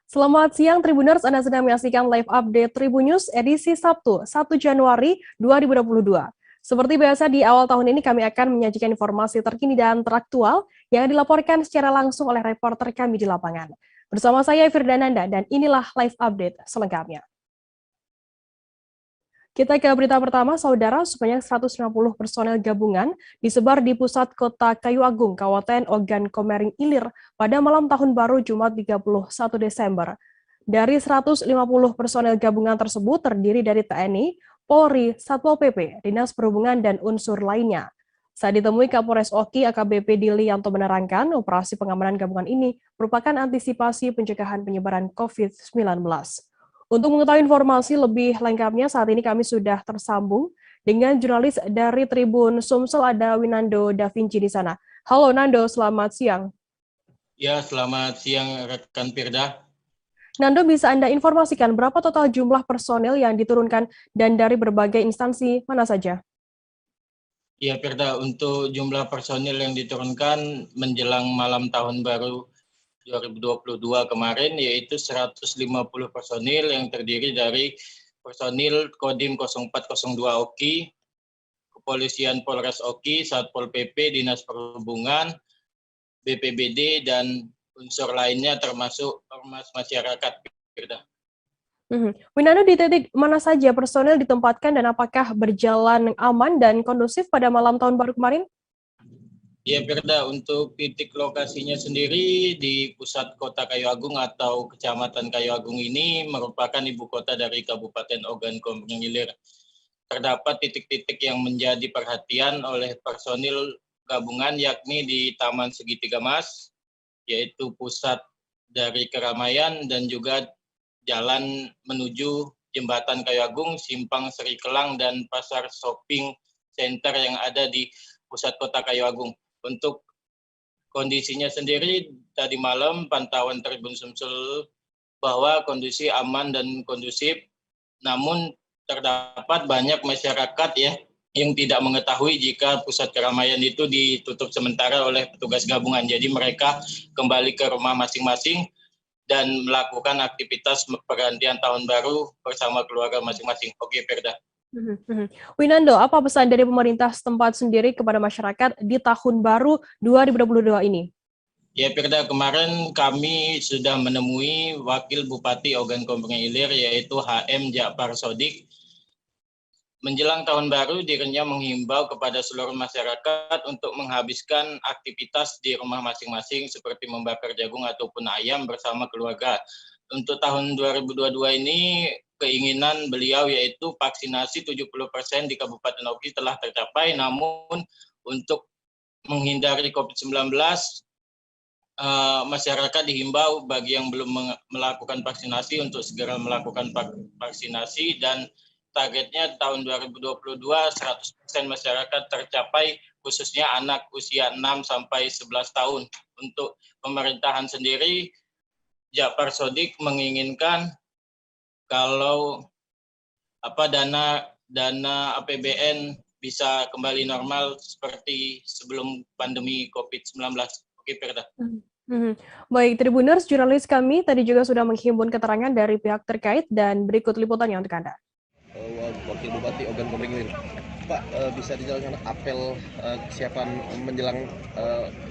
Selamat siang Tribuners, Anda sedang menyaksikan live update Tribun News edisi Sabtu, 1 Januari 2022. Seperti biasa di awal tahun ini kami akan menyajikan informasi terkini dan teraktual yang dilaporkan secara langsung oleh reporter kami di lapangan. Bersama saya Firdananda dan inilah live update selengkapnya. Kita ke berita pertama, Saudara, sebanyak 150 personel gabungan disebar di pusat kota Kayu Agung, Kabupaten Ogan Komering Ilir pada malam tahun baru Jumat 31 Desember. Dari 150 personel gabungan tersebut terdiri dari TNI, Polri, Satpol PP, Dinas Perhubungan, dan unsur lainnya. Saat ditemui Kapolres Oki AKBP Dilianto menerangkan operasi pengamanan gabungan ini merupakan antisipasi pencegahan penyebaran COVID-19. Untuk mengetahui informasi lebih lengkapnya, saat ini kami sudah tersambung dengan jurnalis dari Tribun Sumsel, ada Winando Da Vinci di sana. Halo Nando, selamat siang. Ya, selamat siang rekan Firda. Nando, bisa Anda informasikan berapa total jumlah personel yang diturunkan dan dari berbagai instansi mana saja? Ya, Firda, untuk jumlah personil yang diturunkan menjelang malam tahun baru 2022 kemarin yaitu 150 personil yang terdiri dari personil Kodim 0402 Oki, Kepolisian Polres Oki, Satpol PP, Dinas Perhubungan, BPBD, dan unsur lainnya termasuk ormas masyarakat. Winando, di titik mana saja personil ditempatkan dan apakah berjalan aman dan kondusif pada malam tahun baru kemarin? Ya, Firda, untuk titik lokasinya sendiri di pusat kota Kayu Agung atau Kecamatan Kayu Agung ini merupakan ibu kota dari Kabupaten Ogan Komering Ilir. Terdapat titik-titik yang menjadi perhatian oleh personil gabungan yakni di Taman Segitiga Mas, yaitu pusat dari keramaian, dan juga jalan menuju Jembatan Kayu Agung, Simpang Seri Kelang, dan Pasar Shopping Center yang ada di pusat kota Kayu Agung. Untuk kondisinya sendiri, tadi malam pantauan Tribun Sumsel bahwa kondisi aman dan kondusif, namun terdapat banyak masyarakat yang tidak mengetahui jika pusat keramaian itu ditutup sementara oleh petugas gabungan. Jadi mereka kembali ke rumah masing-masing dan melakukan aktivitas pergantian tahun baru bersama keluarga masing-masing. Oke, Firda. Winando, apa pesan dari pemerintah setempat sendiri kepada masyarakat di tahun baru 2022 ini? Ya, Firda, kemarin kami sudah menemui Wakil Bupati Ogan Komering Ilir yaitu HM Ja'far Sodik. Menjelang tahun baru, dirinya menghimbau kepada seluruh masyarakat untuk menghabiskan aktivitas di rumah masing-masing seperti membakar jagung ataupun ayam bersama keluarga. Untuk tahun 2022 ini keinginan beliau yaitu vaksinasi 70% di Kabupaten Oki telah tercapai, namun untuk menghindari COVID-19, masyarakat dihimbau bagi yang belum melakukan vaksinasi untuk segera melakukan vaksinasi, dan targetnya tahun 2022 100% masyarakat tercapai, khususnya anak usia 6 sampai 11 tahun. Untuk pemerintahan sendiri, Ja'far Sodik menginginkan kalau dana APBN bisa kembali normal seperti sebelum pandemi COVID-19. Oke, Firda. Baik, Tribuners, jurnalis kami tadi juga sudah menghimpun keterangan dari pihak terkait dan berikut liputannya untuk Anda. Wakil Bupati Ogan Komering Ilir, Pak, bisa dijelaskan apel kesiapan menjelang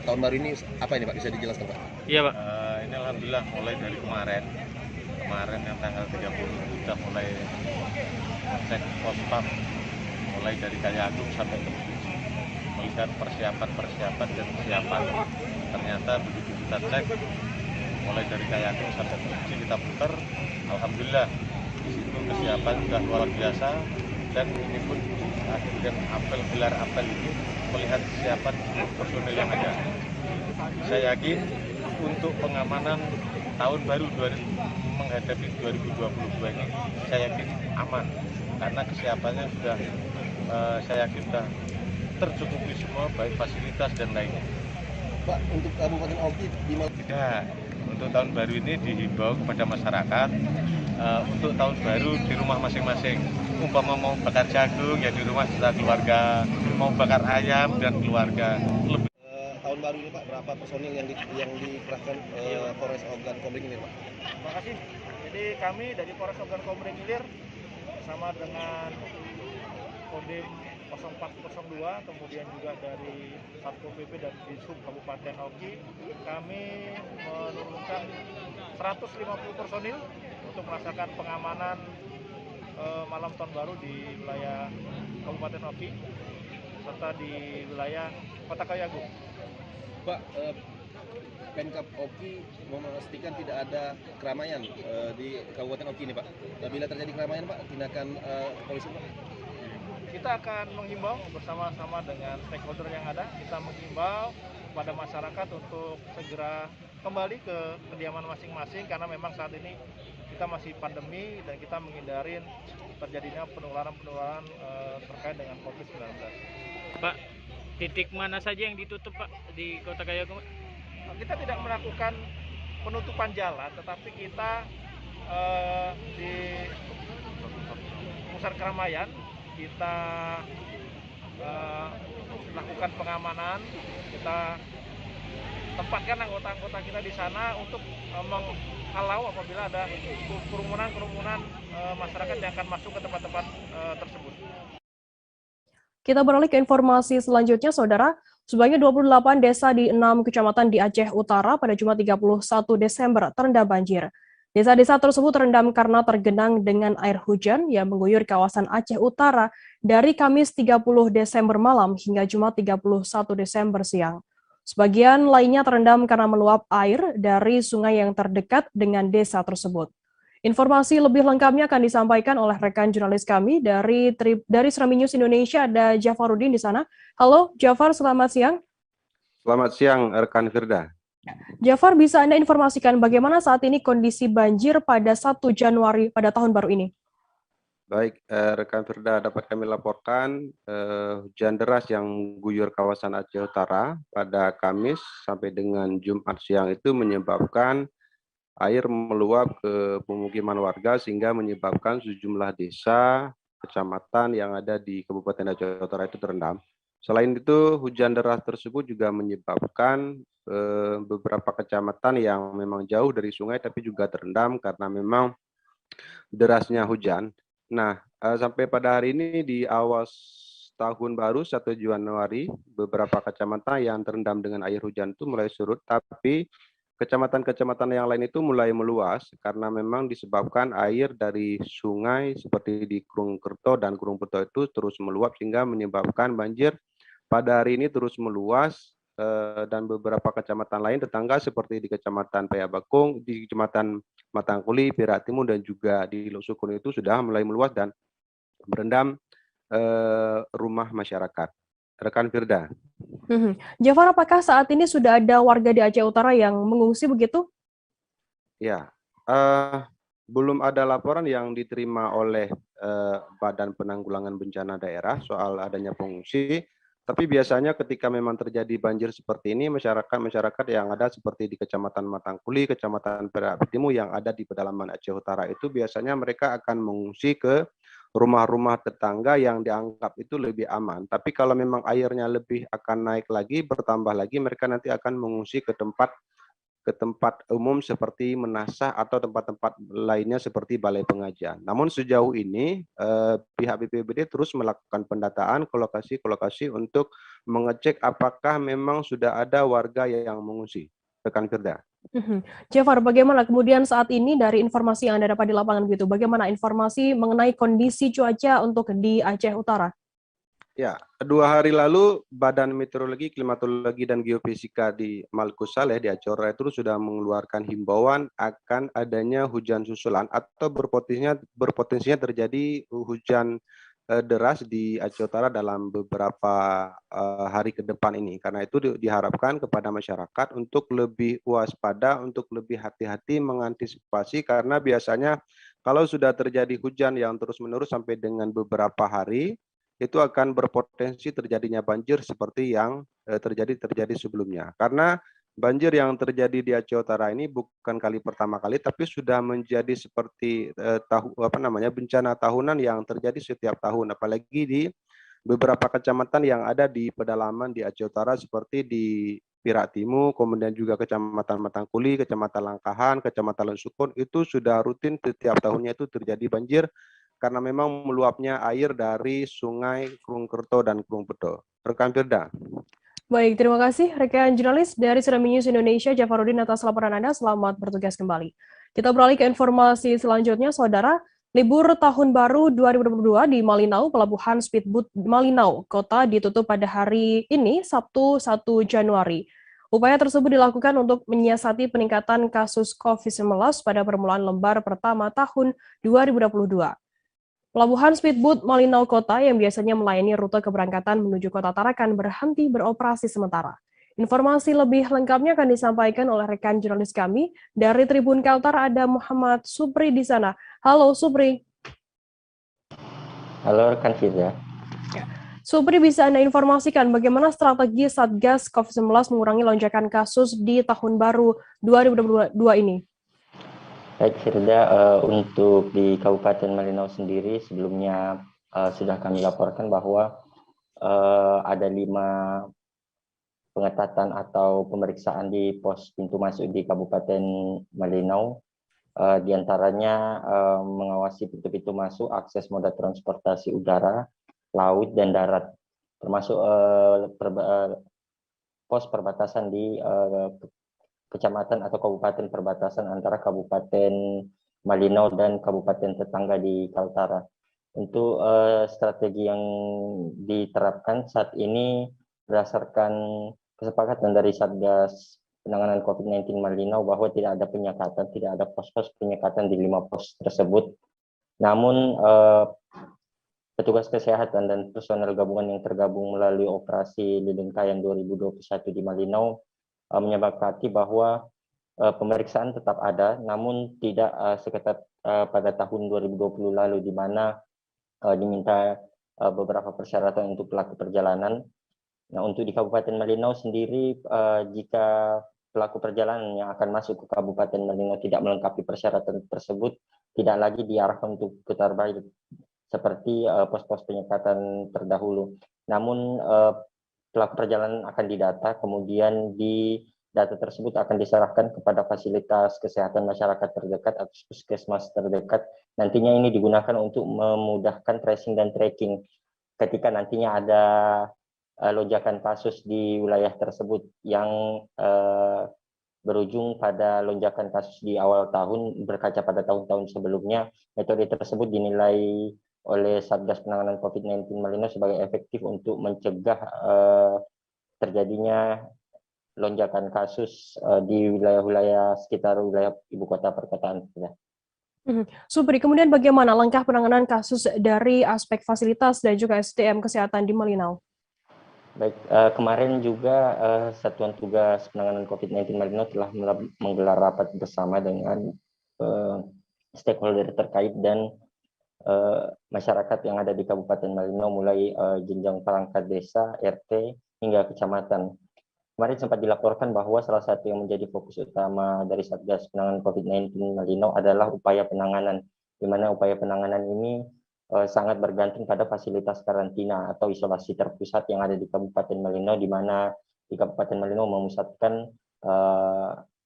tahun baru ini apa ini, Pak? Bisa dijelaskan, Pak? Iya, Pak. Ini alhamdulillah mulai dari kemarin yang tanggal 30 kita mulai cek pospam mulai dari Kayu Agung sampai ke Bukit, melihat persiapan dan kesiapan. Ternyata begitu kita cek mulai dari Kayu Agung sampai ke Bukit kita putar, alhamdulillah di situ kesiapan sudah luar biasa, dan ini pun akhirnya gelar apel ini melihat kesiapan personil yang ada. Saya yakin untuk pengamanan tahun baru menghadapi 2022 ini saya yakin aman karena kesiapannya sudah saya yakin sudah tercukupi semua, baik fasilitas dan lainnya. Pak, untuk Kabupaten Oki tidak, untuk tahun baru ini dihimbau kepada masyarakat untuk tahun baru di rumah masing-masing. Umpama mau bakar jagung ya di rumah serta keluarga, mau bakar ayam dan keluarga. Tahun tahun baru ini Pak, berapa personil yang dikerahkan Polres Ogan Komering Ilir Pak? Terima kasih. Jadi kami dari Polres Ogan Komering Ilir bersama dengan Kodim 0402, kemudian juga dari Satpol PP dan Disub Kabupaten Oki, kami menurunkan 150 personil untuk melaksanakan pengamanan malam tahun baru di wilayah Kabupaten Oki serta di wilayah Kota Kayu Agung. Pak, Pemkab Oki memastikan tidak ada keramaian di Kabupaten Oki ini Pak. Bila terjadi keramaian Pak, tindakan polisi Pak? Kita akan menghimbau bersama-sama dengan stakeholder yang ada, kita menghimbau kepada masyarakat untuk segera kembali ke kediaman masing-masing karena memang saat ini kita masih pandemi dan kita menghindari terjadinya penularan terkait dengan COVID-19. Pak, titik mana saja yang ditutup Pak di Kota Kayu Agung? Kita tidak melakukan penutupan jalan, tetapi kita di pusat keramaian kita lakukan pengamanan, kita tempatkan anggota-anggota kita di sana untuk menghalau apabila ada kerumunan masyarakat yang akan masuk ke tempat-tempat tersebut. Kita beralih ke informasi selanjutnya, Saudara. Sebanyak 28 desa di 6 kecamatan di Aceh Utara pada Jumat 31 Desember terendam banjir. Desa-desa tersebut terendam karena tergenang dengan air hujan yang mengguyur kawasan Aceh Utara dari Kamis 30 Desember malam hingga Jumat 31 Desember siang. Sebagian lainnya terendam karena meluap air dari sungai yang terdekat dengan desa tersebut. Informasi lebih lengkapnya akan disampaikan oleh rekan jurnalis kami dari Serambi News Indonesia, ada Jafarudin di sana. Halo Jafar, selamat siang. Selamat siang rekan Firda. Jafar, bisa Anda informasikan bagaimana saat ini kondisi banjir pada 1 Januari pada tahun baru ini? Baik, rekan Firda, dapat kami laporkan hujan deras yang guyur kawasan Aceh Utara pada Kamis sampai dengan Jumat siang itu menyebabkan air meluap ke pemukiman warga sehingga menyebabkan sejumlah desa, kecamatan yang ada di Kabupaten Aceh Utara itu terendam. Selain itu, hujan deras tersebut juga menyebabkan beberapa kecamatan yang memang jauh dari sungai tapi juga terendam karena memang derasnya hujan. Nah, sampai pada hari ini di awal tahun baru 1 Januari, beberapa kecamatan yang terendam dengan air hujan itu mulai surut, tapi kecamatan-kecamatan yang lain itu mulai meluas karena memang disebabkan air dari sungai seperti di Krungkerto dan Krungputo itu terus meluap sehingga menyebabkan banjir pada hari ini terus meluas dan beberapa kecamatan lain tetangga seperti di Kecamatan Payabakung, di Kecamatan Matangkuli, Perak Timur dan juga di Lok Sukun itu sudah mulai meluas dan merendam rumah masyarakat. Rekan Firda. Jafar, apakah saat ini sudah ada warga di Aceh Utara yang mengungsi begitu? Ya, belum ada laporan yang diterima oleh Badan Penanggulangan Bencana Daerah soal adanya pengungsi. Tapi biasanya ketika memang terjadi banjir seperti ini, masyarakat yang ada seperti di Kecamatan Matangkuli, Kecamatan Perak Timur yang ada di pedalaman Aceh Utara itu biasanya mereka akan mengungsi ke rumah-rumah tetangga yang dianggap itu lebih aman. Tapi kalau memang airnya lebih akan naik lagi, bertambah lagi, mereka nanti akan mengungsi ke tempat umum seperti Menasah atau tempat-tempat lainnya seperti balai pengajian. Namun sejauh ini pihak BPBD terus melakukan pendataan ke lokasi-lokasi untuk mengecek apakah memang sudah ada warga yang mengungsi. Rekan Firda. Jafar, bagaimana kemudian saat ini dari informasi yang Anda dapat di lapangan begitu? Bagaimana informasi mengenai kondisi cuaca untuk di Aceh Utara? Ya, 2 hari lalu Badan Meteorologi, Klimatologi, dan Geofisika di Maluku Saleh di Aceh Utara itu sudah mengeluarkan himbauan akan adanya hujan susulan atau berpotensinya terjadi hujan deras di Aceh Utara dalam beberapa hari ke depan ini. Karena itu diharapkan kepada masyarakat untuk lebih waspada, untuk lebih hati-hati mengantisipasi karena biasanya kalau sudah terjadi hujan yang terus-menerus sampai dengan beberapa hari, itu akan berpotensi terjadinya banjir seperti yang terjadi sebelumnya. Karena banjir yang terjadi di Aceh Utara ini bukan kali pertama kali, tapi sudah menjadi seperti bencana tahunan yang terjadi setiap tahun, apalagi di beberapa kecamatan yang ada di pedalaman di Aceh Utara seperti di Piratimu, kemudian juga Kecamatan Matangkuli, Kecamatan Langkahan, Kecamatan Lesukun, itu sudah rutin setiap tahunnya itu terjadi banjir karena memang meluapnya air dari Sungai Krungkerto dan Krungpedo. Rekan Firda. Baik, terima kasih rekan jurnalis dari Tsunami News Indonesia, Jafarudin atas laporan Anda. Selamat bertugas kembali. Kita beralih ke informasi selanjutnya, Saudara. Libur Tahun Baru 2022 di Malinau, Pelabuhan Speedboat Malinau, Kota ditutup pada hari ini, Sabtu 1 Januari. Upaya tersebut dilakukan untuk menyiasati peningkatan kasus COVID-19 pada permulaan lembar pertama tahun 2022. Pelabuhan Speedboat Malinau Kota yang biasanya melayani rute keberangkatan menuju Kota Tarakan berhenti beroperasi sementara. Informasi lebih lengkapnya akan disampaikan oleh rekan jurnalis kami dari Tribun Kaltar, ada Muhammad Supri di sana. Halo Supri. Halo rekan Firda. Supri, bisa Anda informasikan bagaimana strategi Satgas COVID-19 mengurangi lonjakan kasus di tahun baru 2022 ini? Baik Firda, untuk di Kabupaten Malinau sendiri sebelumnya sudah kami laporkan bahwa ada 5 pengetatan atau pemeriksaan di pos pintu masuk di Kabupaten Malinau. Di antaranya mengawasi pintu-pintu masuk, akses moda transportasi udara, laut, dan darat, termasuk pos perbatasan di kecamatan atau kabupaten perbatasan antara Kabupaten Malinau dan kabupaten tetangga di Kaltara. Untuk strategi yang diterapkan saat ini berdasarkan kesepakatan dari Satgas Penanganan COVID-19 Malinau bahwa tidak ada penyekatan, tidak ada pos-pos penyekatan di 5 pos tersebut. Namun petugas kesehatan dan personel gabungan yang tergabung melalui operasi Lilin Kayan 2021 di Malinau menyepakati bahwa pemeriksaan tetap ada, namun tidak seketat pada tahun 2020 lalu, di mana diminta beberapa persyaratan untuk pelaku perjalanan. Nah, untuk di Kabupaten Malinau sendiri, jika pelaku perjalanan yang akan masuk ke Kabupaten Malinau tidak melengkapi persyaratan tersebut, tidak lagi diarahkan untuk putar balik seperti pos-pos penyekatan terdahulu. Namun pelaku perjalanan akan didata, kemudian di data tersebut akan diserahkan kepada fasilitas kesehatan masyarakat terdekat atau puskesmas terdekat. Nantinya ini digunakan untuk memudahkan tracing dan tracking ketika nantinya ada lonjakan kasus di wilayah tersebut yang berujung pada lonjakan kasus di awal tahun berkaca pada tahun-tahun sebelumnya. Metode tersebut dinilai oleh Satgas Penanganan COVID-19 Malinau sebagai efektif untuk mencegah terjadinya lonjakan kasus di wilayah-wilayah sekitar wilayah ibu kota perkotaan. Supri, kemudian bagaimana langkah penanganan kasus dari aspek fasilitas dan juga SDM kesehatan di Malinau? Baik, kemarin juga Satuan Tugas Penanganan COVID-19 Malinau telah menggelar rapat bersama dengan stakeholder terkait dan masyarakat yang ada di Kabupaten Malinau, mulai jenjang perangkat desa, RT, hingga kecamatan. Kemarin sempat dilaporkan bahwa salah satu yang menjadi fokus utama dari Satgas Penanganan COVID-19 Malinau adalah upaya penanganan, di mana upaya penanganan ini sangat bergantung pada fasilitas karantina atau isolasi terpusat yang ada di Kabupaten Malinau, di mana di Kabupaten Malinau memusatkan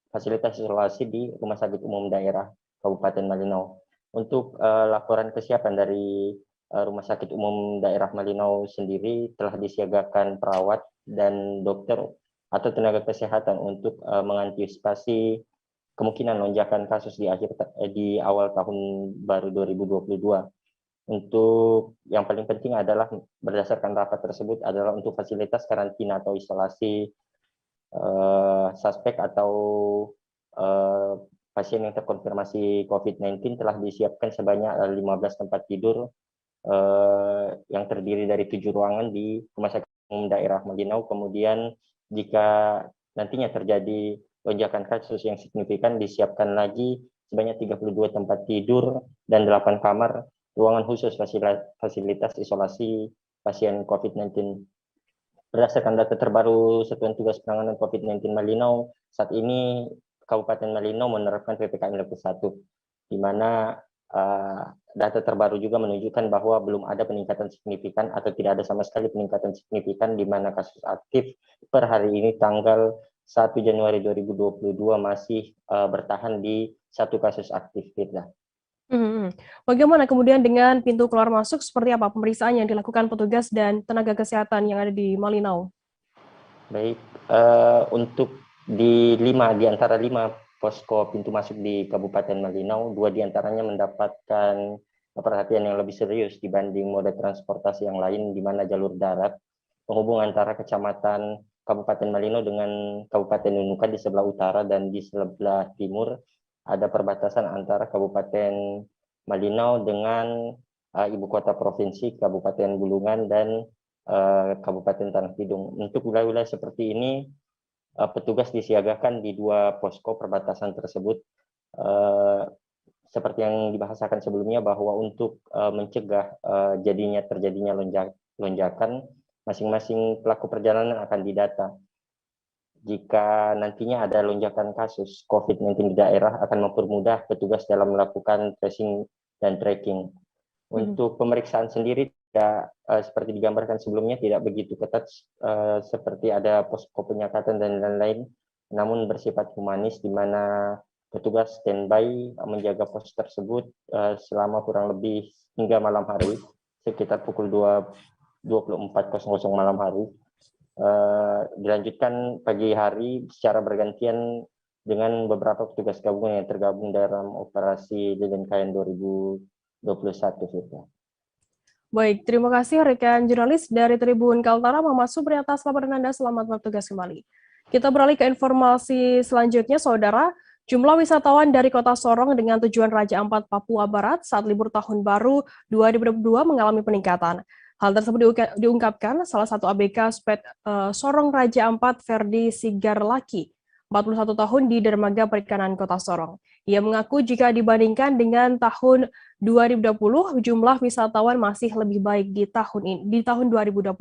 fasilitas isolasi di Rumah Sakit Umum Daerah Kabupaten Malinau. Untuk laporan kesiapan dari Rumah Sakit Umum Daerah Malinau sendiri, telah disiagakan perawat dan dokter atau tenaga kesehatan untuk mengantisipasi kemungkinan lonjakan kasus di awal tahun baru 2022. Untuk yang paling penting adalah berdasarkan rapat tersebut adalah untuk fasilitas karantina atau isolasi suspek atau pasien yang terkonfirmasi COVID-19 telah disiapkan sebanyak 15 tempat tidur yang terdiri dari 7 ruangan di Rumah Sakit Umum Daerah Malinau. Kemudian jika nantinya terjadi lonjakan kasus yang signifikan, disiapkan lagi sebanyak 32 tempat tidur dan 8 kamar ruangan khusus fasilitas isolasi pasien COVID-19. Berdasarkan data terbaru Satuan Tugas Penanganan COVID-19 Malinau, saat ini Kabupaten Malinau menerapkan PPKM level 1, di mana data terbaru juga menunjukkan bahwa belum ada peningkatan signifikan atau tidak ada sama sekali peningkatan signifikan, di mana kasus aktif per hari ini tanggal 1 Januari 2022 masih bertahan di 1 kasus aktif, Firda. Bagaimana kemudian dengan pintu keluar masuk, seperti apa pemeriksaan yang dilakukan petugas dan tenaga kesehatan yang ada di Malinau? Baik, untuk di antara 5 posko pintu masuk di Kabupaten Malinau, 2 diantaranya mendapatkan perhatian yang lebih serius dibanding moda transportasi yang lain, di mana jalur darat penghubung antara kecamatan Kabupaten Malinau dengan Kabupaten Nunukan di sebelah utara, dan di sebelah timur ada perbatasan antara Kabupaten Malinau dengan ibu kota provinsi Kabupaten Bulungan dan Kabupaten Tanah Tidung. Untuk wilayah-wilayah seperti ini, petugas disiagakan di 2 posko perbatasan tersebut. Seperti yang dibahasakan sebelumnya, bahwa untuk mencegah terjadinya lonjakan, masing-masing pelaku perjalanan akan didata. Jika nantinya ada lonjakan kasus COVID-19 di daerah, akan mempermudah petugas dalam melakukan tracing dan tracking. Untuk pemeriksaan sendiri tidak seperti digambarkan sebelumnya, tidak begitu ketat seperti ada posko penyekatan dan lain-lain, namun bersifat humanis, di mana petugas standby menjaga pos tersebut selama kurang lebih hingga malam hari, sekitar pukul 24.00 malam hari. Dilanjutkan pagi hari secara bergantian dengan beberapa petugas gabungan yang tergabung dalam operasi Lilin KN 2021. Baik, terima kasih rekan jurnalis dari Tribun Kaltara, Muhammad Supri, atas laporan Anda. Selamat bertugas kembali. Kita beralih ke informasi selanjutnya, Saudara. Jumlah wisatawan dari Kota Sorong dengan tujuan Raja Ampat, Papua Barat saat libur Tahun Baru 2022 mengalami peningkatan. Hal tersebut diungkapkan salah satu ABK Sorong Raja Ampat, Ferdi Sigarlaki, 41 tahun, di Dermaga Perikanan Kota Sorong. Ia mengaku jika dibandingkan dengan tahun 2020, jumlah wisatawan masih lebih baik di tahun 2021.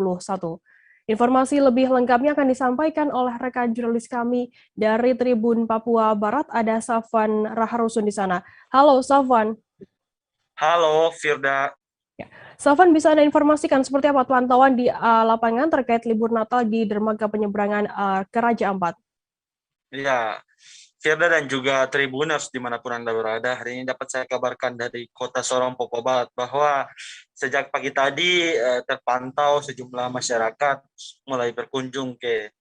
Informasi lebih lengkapnya akan disampaikan oleh rekan jurnalis kami dari Tribun Papua Barat, ada Safwan Raharusun di sana. Halo Safwan. Halo Firda. Safwan, bisa Anda informasikan seperti apa pantauan di lapangan terkait libur Natal di dermaga penyeberangan ke Raja Ampat? Ya, Firda dan juga Tribuners dimanapun Anda berada, hari ini dapat saya kabarkan dari Kota Sorong, Papua Barat, bahwa sejak pagi tadi terpantau sejumlah masyarakat mulai berkunjung ke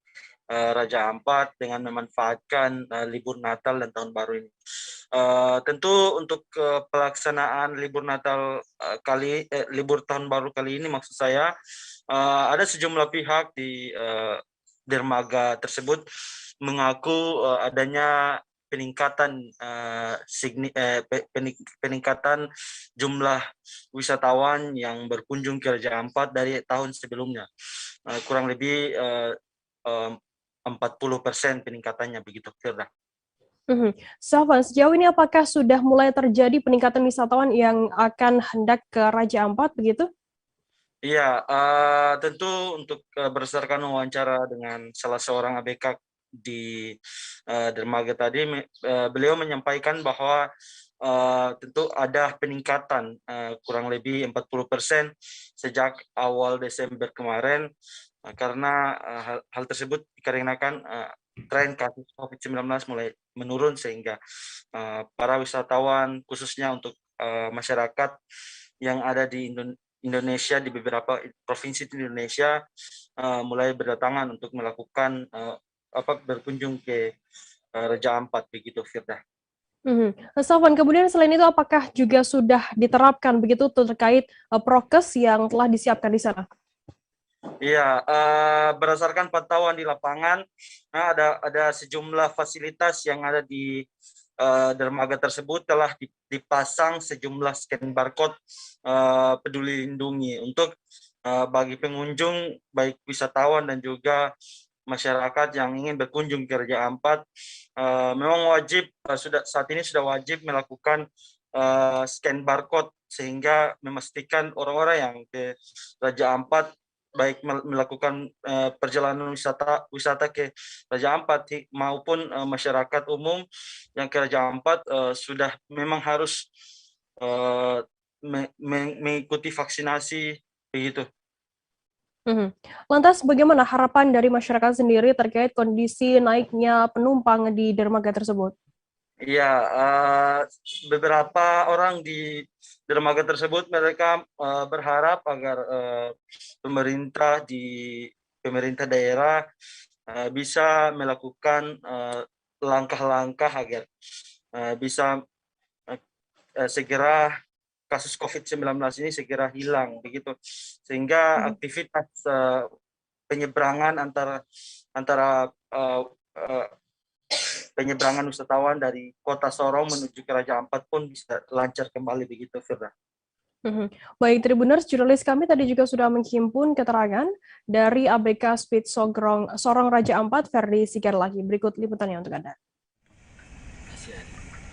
Raja Ampat dengan memanfaatkan libur Natal dan Tahun Baru ini. Tentu untuk pelaksanaan libur Natal libur Tahun Baru kali ini, maksud saya ada sejumlah pihak di dermaga tersebut mengaku adanya peningkatan peningkatan jumlah wisatawan yang berkunjung ke Raja Ampat dari tahun sebelumnya, kurang lebih 40% peningkatannya, begitu Firda. Safwan, sejauh ini apakah sudah mulai terjadi peningkatan wisatawan yang akan hendak ke Raja Ampat begitu? Iya, tentu untuk berdasarkan wawancara dengan salah seorang ABK di dermaga tadi, beliau menyampaikan bahwa tentu ada peningkatan kurang lebih 40% sejak awal Desember kemarin, karena hal tersebut dikarenakan tren kasus COVID-19 mulai menurun, sehingga para wisatawan, khususnya untuk masyarakat yang ada di Indonesia, di beberapa provinsi di Indonesia, mulai berdatangan untuk melakukan berkunjung ke Raja Ampat, begitu Firda. Safwan, kemudian selain itu apakah juga sudah diterapkan begitu terkait prokes yang telah disiapkan di sana? Iya, berdasarkan pantauan di lapangan, ada sejumlah fasilitas yang ada di dermaga tersebut telah dipasang sejumlah scan barcode Peduli Lindungi untuk bagi pengunjung, baik wisatawan dan juga masyarakat yang ingin berkunjung ke Raja Ampat. Memang wajib, saat ini sudah wajib melakukan scan barcode, sehingga memastikan orang-orang yang ke Raja Ampat, baik melakukan perjalanan wisata ke Raja Ampat maupun masyarakat umum yang ke Raja Ampat, sudah memang harus mengikuti vaksinasi, begitu. Lantas bagaimana harapan dari masyarakat sendiri terkait kondisi naiknya penumpang di dermaga tersebut? Iya, beberapa orang di dermaga tersebut mereka berharap agar pemerintah daerah bisa melakukan langkah-langkah agar bisa segera kasus COVID-19 ini segera hilang begitu, sehingga aktivitas penyeberangan antara penyeberangan wisatawan dari kota Sorong menuju ke Raja Ampat pun bisa lancar kembali begitu, Firda. Baik, Tribuners, jurnalis kami tadi juga sudah menghimpun keterangan dari ABK Speed Sorong Raja Ampat, Ferdi Sigarlagi. Berikut liputannya untuk Anda.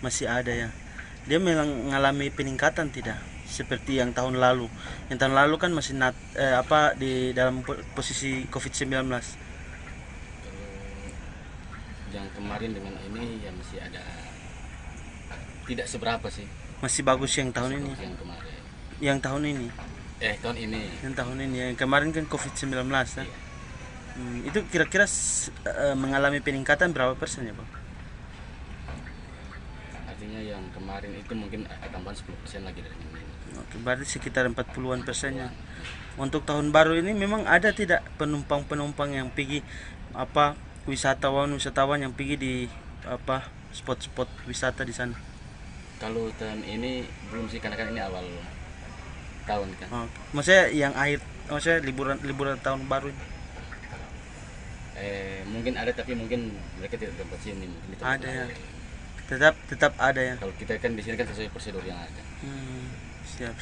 Masih ada ya. Dia mengalami peningkatan tidak? Seperti yang tahun lalu. Yang tahun lalu kan masih di dalam posisi COVID-19. Yang kemarin dengan ini ya masih ada, tidak seberapa sih. Masih bagus yang tahun ini. Yang kemarin. Yang tahun ini. Tahun ini. Yang tahun ini. Yang kemarin kan COVID-19 ya. Itu kira-kira mengalami peningkatan berapa persen ya, Bang? Artinya yang kemarin itu mungkin tambahan 10% lagi dari ini. Oke, berarti sekitar 40-an persennya. Untuk tahun baru ini memang ada tidak penumpang-penumpang yang pergi wisatawan yang pergi di spot-spot wisata di sana? Kalau tahun ini belum sih, karena kan ini awal tahun kan. Maksudnya yang liburan tahun baru ini? Mungkin ada, tapi mungkin mereka tidak dapat sini. Ada ya. Tetap ada ya. Kalau kita kan di sini kan sesuai prosedur yang ada. Siap.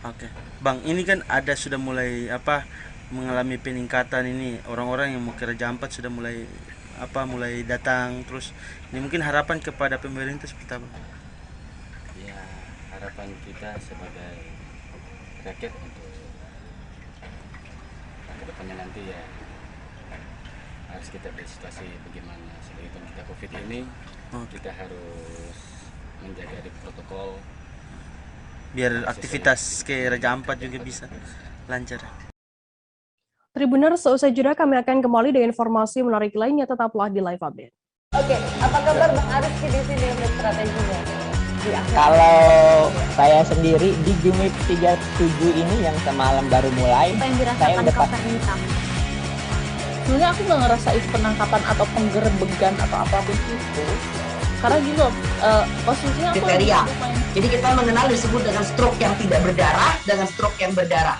Oke. Bang, ini kan ada sudah mulai mengalami peningkatan ini, orang-orang yang mau ke Raja Ampat sudah mulai datang terus. Ini mungkin harapan kepada pemerintah seperti apa? Ya, harapan kita sebagai rakyat untuk kedepannya nanti ya harus kita bersituasi bagaimana sebagai kita COVID ini. Kita harus menjaga di protokol biar aktivitas ke Raja Ampat juga bisa lancar. Tribuners, seusai jeda kami akan kembali dengan informasi menarik lainnya, tetaplah di Live Update. Oke, apa kabar Bang Aris di sini untuk strateginya? Kalau saya sendiri di Jumip 37 ini yang semalam baru mulai, saya udah pasti. Sebenarnya aku nggak ngerasain penangkapan atau penggerebegan atau apapun itu, karena gitu posisinya aku kriteria. Jadi kita mengenal disebut dengan stroke yang tidak berdarah dengan stroke yang berdarah.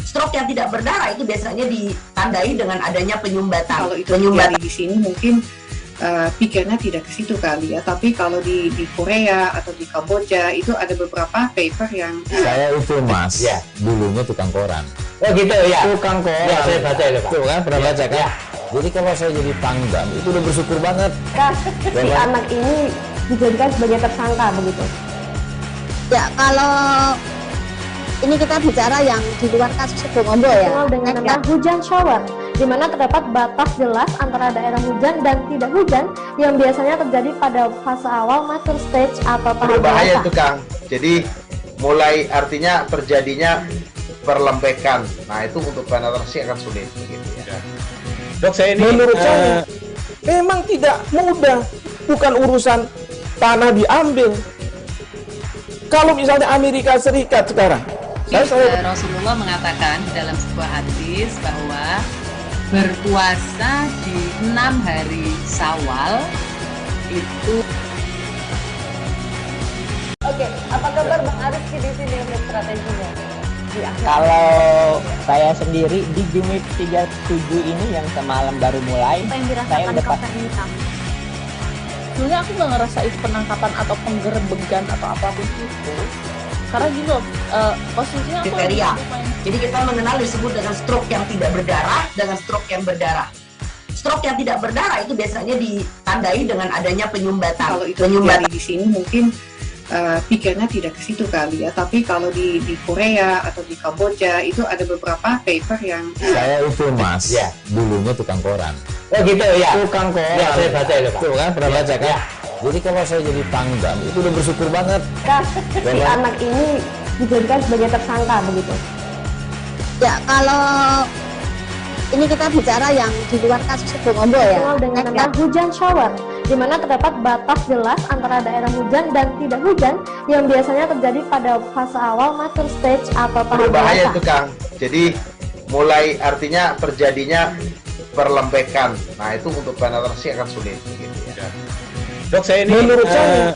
Stroke yang tidak berdarah itu biasanya ditandai dengan adanya penyumbatan. Kalau itu terjadi di sini mungkin pikirnya tidak ke situ kali ya. Tapi kalau di Korea atau di Kamboja itu ada beberapa paper yang saya itu Mas, dulunya tukang koran. Oh gitu ya. Tukang koran. Ya, saya baca itu Pak. Tuh kan pernah baca kan? Ya. Jadi kalau saya jadi pangdam itu udah bersyukur banget. Si anak ini dijadikan sebagai tersangka begitu. Ya, kalau ini kita bicara yang di luar kasus Sebongombo ya. Dengan nama hujan shower, di mana terdapat batas jelas antara daerah hujan dan tidak hujan yang biasanya terjadi pada fase awal mature stage atau tahap berbahaya dewasa. itu Kang. Jadi mulai artinya terjadinya perlembekan. Nah itu untuk penetrasi akan sulit. Gitu ya. Dok, saya ini menurut saya memang tidak mudah, bukan urusan tanah diambil. Kalau misalnya Amerika Serikat sekarang, Rasulullah mengatakan dalam sebuah hadis bahwa berpuasa di 6 hari Syawal itu. Oke, apa kabar Bang Aris di sini untuk strateginya? Kalau saya sendiri di Jumip 37 ini yang semalam baru mulai, saya udah pasti. Sebenarnya aku nggak ngerasain penangkapan atau penggerebegan atau apapun itu, karena gitu posisinya aku kriteria. Jadi kita mengenal disebut dengan stroke yang tidak berdarah dengan stroke yang berdarah. Stroke yang tidak berdarah itu biasanya ditandai dengan adanya penyumbatan. Kalau itu terjadi di sini mungkin pikirnya tidak ke situ kali ya. Tapi kalau di Korea atau di Kamboja itu ada beberapa paper yang saya itu Mas, dulunya tukang koran. Oh gitu ya. Tukang koran. Ya, saya baca itu Pak. Tuh kan pernah baca kan? Ya. Jadi kalau saya jadi pangdam itu udah bersyukur banget. Si anak ini dijadikan sebagai tersangka begitu. Ya, kalau ini kita bicara yang di luar kasus Sebongobo ya, dengan nama hujan shower, di mana terdapat batas jelas antara daerah hujan dan tidak hujan yang biasanya terjadi pada fase awal master stage atau tahap berbahaya dewasa. itu Kang. Jadi mulai artinya terjadinya perlembekan. Nah itu untuk penetrasi akan sulit. Gitu ya. Dok, saya ini menurut saya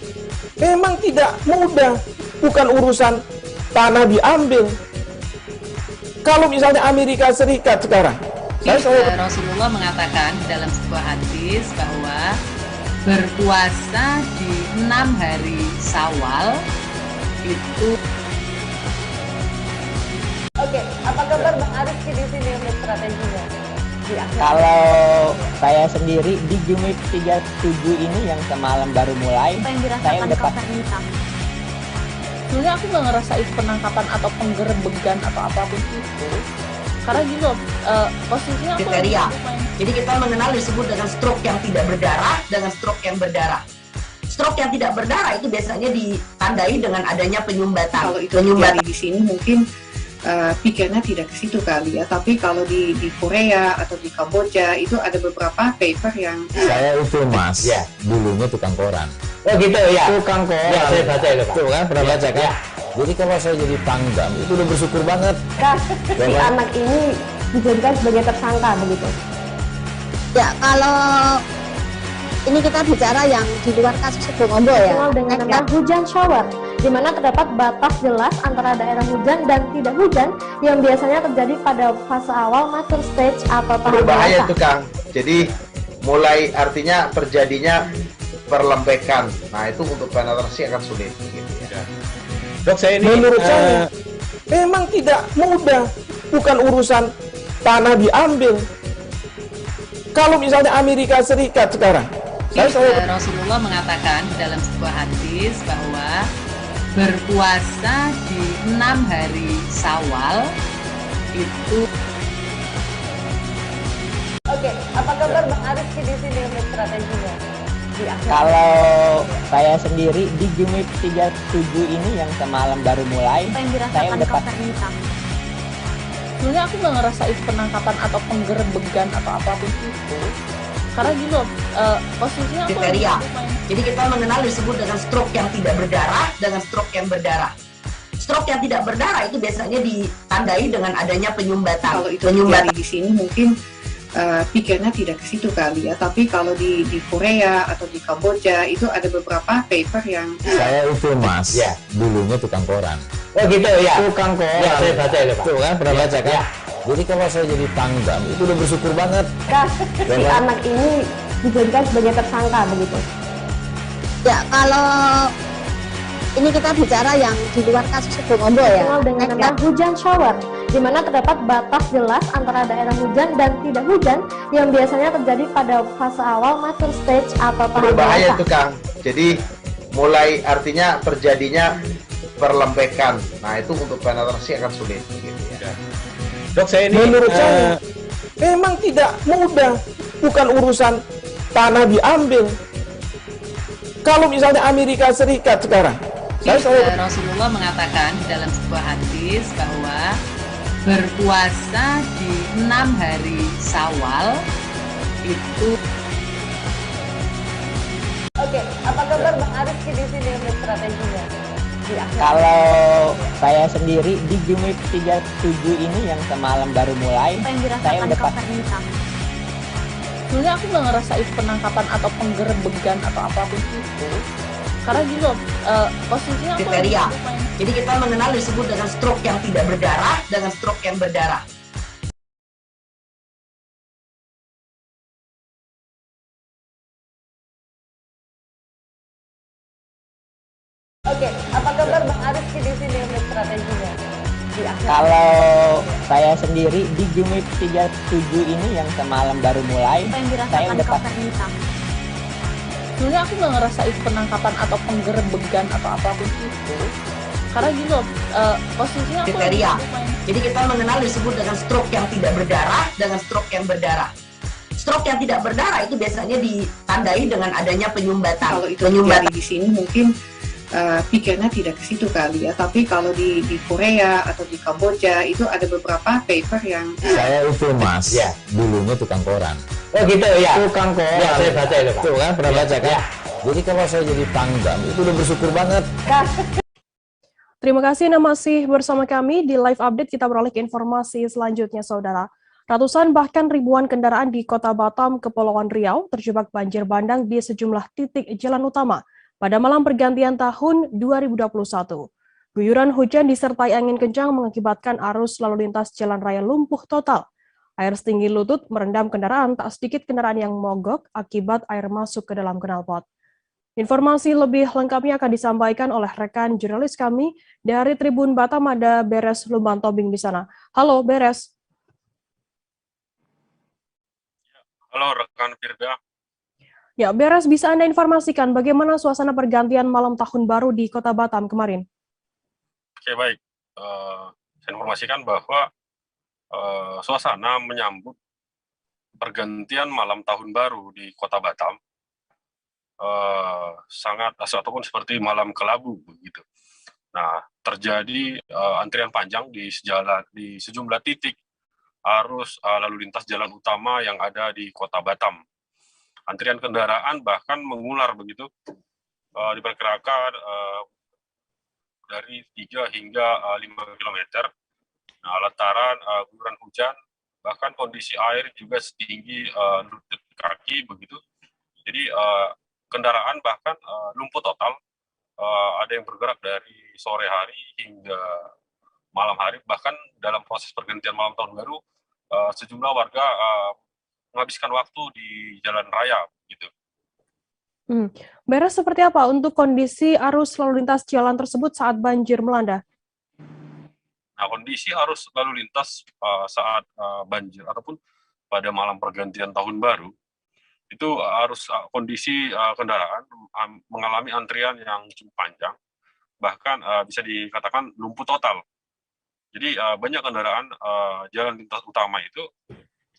memang tidak mudah, bukan urusan tanah diambil. Kalau misalnya Amerika Serikat sekarang, Rasulullah mengatakan dalam sebuah hadis bahwa berpuasa di 6 hari Syawal itu. Oke, apa kabar Bang Arief di sini untuk strateginya? Kalau saya sendiri di Jumip 37 ini yang semalam baru mulai, saya udah pas. Sebenarnya aku nggak ngerasain penangkapan atau penggerebegan atau apapun itu, karena gini loh, posisinya aku kriteria. Jadi kita mengenal disebut dengan stroke yang tidak berdarah dengan stroke yang berdarah. Stroke yang tidak berdarah itu biasanya ditandai dengan adanya penyumbatan. Kalau itu terjadi di sini mungkin pikirnya tidak ke situ kali ya, tapi kalau di Korea atau di Kamboja itu ada beberapa paper yang saya itu Mas, ya, dulunya tukang koran. Oh gitu ya. Tukang koran. Ya, saya baca itu Pak. Tuh kan, pernah baca kan? Ya. Jadi kalau saya jadi pangdam itu udah bersyukur banget. Si anak ini dijadikan sebagai tersangka begitu. Ya, kalau ini kita bicara yang di luar kasus Sebongobo ya, Dengan nama hujan shower, di mana terdapat batas jelas antara daerah hujan dan tidak hujan yang biasanya terjadi pada fase awal master stage atau tahap berbahaya dewasa. itu Kang. Jadi mulai artinya terjadinya perlembekan. Nah itu untuk penetrasi akan sulit. Gitu ya. Dok, saya ini menurut saya memang tidak mudah, bukan urusan tanah diambil. Kalau misalnya Amerika Serikat sekarang, Rasulullah mengatakan dalam sebuah hadis bahwa berpuasa di 6 hari Syawal itu. Oke, apa kabar Bang Arief di sini untuk strateginya? Kalau saya sendiri di Jumip 37 ini yang semalam baru mulai, saya udah pas. Sebenarnya aku nggak ngerasain penangkapan atau penggerebegan atau apapun itu, karena gini loh, posisinya aku kriteria. Jadi kita mengenal disebut dengan stroke yang tidak berdarah dengan stroke yang berdarah. Stroke yang tidak berdarah itu biasanya ditandai dengan adanya penyumbatan. Kalau itu terjadi di sini mungkin pikirnya tidak ke situ kali ya, tapi kalau di Korea atau di Kamboja itu ada beberapa paper yang saya itu Mas, ya, dulunya tukang koran. Oh gitu ya. Tukang koran. Ya, saya baca itu Pak. Tuh kan, pernah baca kan? Ya. Jadi kalau saya jadi pangdam itu udah bersyukur banget. Si anak ini dijadikan sebagai tersangka begitu. ya kalau ini kita bicara yang di luar kasus Sebongobo ya, Dengan nama hujan shower, di mana terdapat batas jelas antara daerah hujan dan tidak hujan yang biasanya terjadi pada fase awal master stage atau tahap Berbahaya dewasa. itu Kang. Jadi mulai artinya terjadinya perlembekan. Nah itu untuk penetrasi akan sulit. Gitu ya. Dok, saya ini menurut saya memang tidak mudah, bukan urusan tanah diambil. Kalau misalnya Amerika Serikat sekarang, Rasulullah mengatakan dalam sebuah hadis bahwa berpuasa di 6 hari Syawal itu. Oke, apa kabar Bang Arief di sini untuk strateginya? Kalau saya sendiri di Jumip 37 ini yang semalam baru mulai, saya udah pas. Sebenarnya aku nggak ngerasain penangkapan atau penggerebegan atau apapun itu, karena gini loh, posisinya aku kriteria. Jadi kita mengenal disebut dengan stroke yang tidak berdarah dengan stroke yang berdarah. Oke, apa kabar Bang Arief di sini untuk strateginya? Kalau saya sendiri di Jumip 37 ini yang semalam baru mulai, saya udah pas. Sebenarnya aku nggak ngerasain penangkapan atau penggerebegan atau apapun itu, karena gini loh, posisinya aku kriteria. Jadi kita mengenal disebut dengan stroke yang tidak berdarah dengan stroke yang berdarah. Stroke yang tidak berdarah itu biasanya ditandai dengan adanya penyumbatan. Kalau itu terjadi di sini mungkin pikirnya tidak ke situ kali ya. Tapi kalau di Korea atau di Kamboja itu ada beberapa paper yang Saya itu Mas, dulunya tukang koran. Oh gitu ya. Tukang koran. Ya, saya baca itu, Pak. Tuh kan, pernah baca kan? Jadi kalau saya jadi Pangdam, itu udah bersyukur banget. Terima kasih Anda masih bersama kami di live update. Kita beralih ke informasi selanjutnya, Saudara. Ratusan bahkan ribuan kendaraan di Kota Batam, Kepulauan Riau terjebak banjir bandang di sejumlah titik jalan utama pada malam pergantian tahun 2021. Guyuran hujan disertai angin kencang mengakibatkan arus lalu lintas jalan raya lumpuh total. Air setinggi lutut merendam kendaraan, tak sedikit kendaraan yang mogok akibat air masuk ke dalam knalpot. Informasi lebih lengkapnya akan disampaikan oleh rekan jurnalis kami dari Tribun Batam, ada Beres Lumantobing di sana. Halo Beres. Halo rekan Firda. Ya, Beres, bisa Anda informasikan bagaimana suasana pergantian malam tahun baru di Kota Batam kemarin? Oke, baik. Saya informasikan bahwa suasana menyambut pergantian malam tahun baru di Kota Batam sangat ataupun seperti malam kelabu begitu. Nah, terjadi antrian panjang di sejumlah titik arus lalu lintas jalan utama yang ada di Kota Batam. Antrian kendaraan bahkan mengular begitu, diperkirakan dari 3 hingga 5 km. Nah, lantaran guyuran hujan, bahkan kondisi air juga setinggi lutut kaki begitu. Jadi kendaraan bahkan lumpuh total, ada yang bergerak dari sore hari hingga malam hari. Bahkan dalam proses pergantian malam tahun baru, sejumlah warga menghabiskan waktu di jalan raya gitu. Beres, seperti apa untuk kondisi arus lalu lintas jalan tersebut saat banjir melanda? Nah, kondisi arus lalu lintas saat banjir ataupun pada malam pergantian tahun baru, itu kondisi kendaraan mengalami antrian yang cukup panjang, bahkan bisa dikatakan lumpuh total. Jadi banyak kendaraan jalan lintas utama itu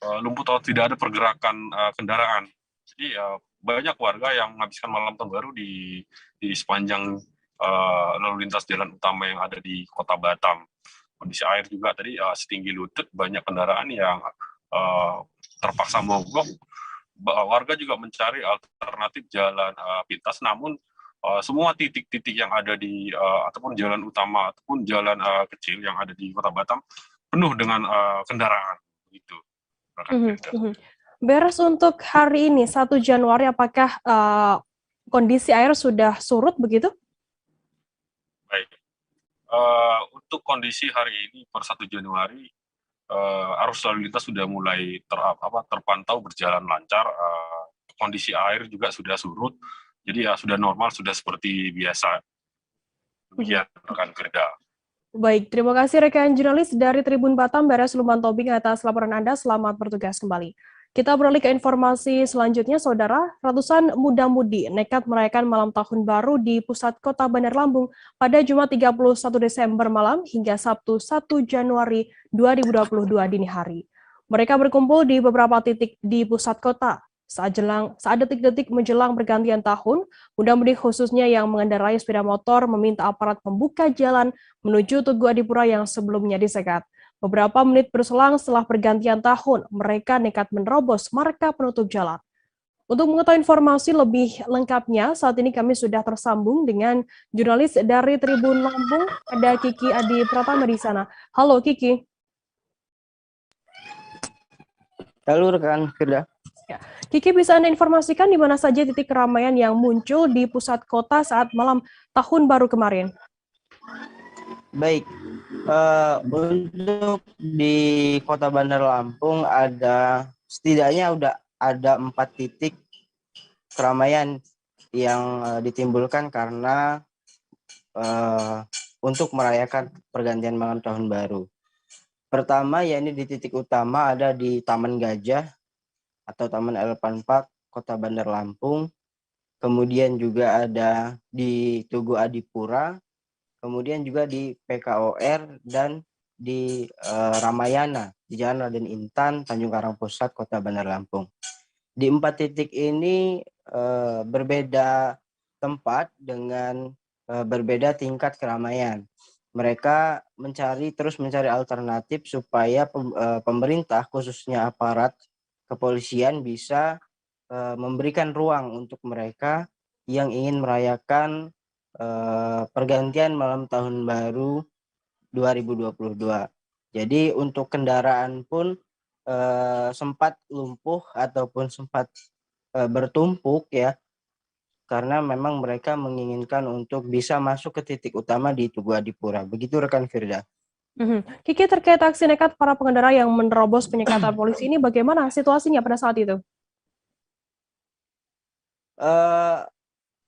lumpuh total, tidak ada pergerakan kendaraan. Jadi banyak warga yang menghabiskan malam tahun baru di sepanjang lalu lintas jalan utama yang ada di Kota Batam. Kondisi air juga tadi setinggi lutut, banyak kendaraan yang terpaksa mogok. Warga juga mencari alternatif jalan pintas, namun semua titik-titik yang ada di ataupun jalan utama ataupun jalan kecil yang ada di Kota Batam penuh dengan kendaraan gitu. Beres, untuk hari ini 1 Januari apakah kondisi air sudah surut begitu? Baik. Untuk kondisi hari ini per 1 Januari arus lalu lintas sudah mulai terpantau berjalan lancar, kondisi air juga sudah surut, jadi ya sudah normal, sudah seperti biasa. Demikian rekan Firda. Baik, terima kasih rekan jurnalis dari Tribun Batam, Beres Lumantobing atas laporan Anda. Selamat bertugas kembali. Kita beralih ke informasi selanjutnya, Saudara. Ratusan muda-mudi nekat merayakan malam tahun baru di pusat kota Bandar Lampung pada Jumat 31 Desember malam hingga Sabtu 1 Januari 2022 dini hari. Mereka berkumpul di beberapa titik di pusat kota. Saat detik-detik menjelang pergantian tahun, muda-mudi khususnya yang mengendarai sepeda motor meminta aparat membuka jalan menuju Tugu Adipura yang sebelumnya disekat. Beberapa menit berselang setelah pergantian tahun, mereka nekat menerobos marka penutup jalan. Untuk mengetahui informasi lebih lengkapnya, saat ini kami sudah tersambung dengan jurnalis dari Tribun Lampung, ada Kiki Adi Pratama di sana. Halo Kiki. Halo rekan Firda. Ya. Kiki, bisa Anda informasikan di mana saja titik keramaian yang muncul di pusat kota saat malam tahun baru kemarin? Baik, untuk di Kota Bandar Lampung setidaknya udah ada 4 titik keramaian yang ditimbulkan karena untuk merayakan pergantian malam tahun baru. Pertama, yakni di titik utama ada di Taman Gajah atau Taman Elephant Park Kota Bandar Lampung. Kemudian juga ada di Tugu Adipura. Kemudian juga di PKOR dan di Ramayana, di Jalan Raden Intan, Tanjung Karang Pusat, Kota Bandar Lampung. Di 4 titik ini berbeda tempat dengan berbeda tingkat keramaian. Mereka terus mencari alternatif supaya pemerintah, khususnya aparat kepolisian, bisa memberikan ruang untuk mereka yang ingin merayakan pergantian malam tahun baru 2022. Jadi untuk kendaraan pun sempat lumpuh ataupun sempat bertumpuk ya, karena memang mereka menginginkan untuk bisa masuk ke titik utama di Tugu Adipura. Begitu rekan Firda. Kiki, terkait aksi nekat para pengendara yang menerobos penyekatan polisi ini, bagaimana situasinya pada saat itu?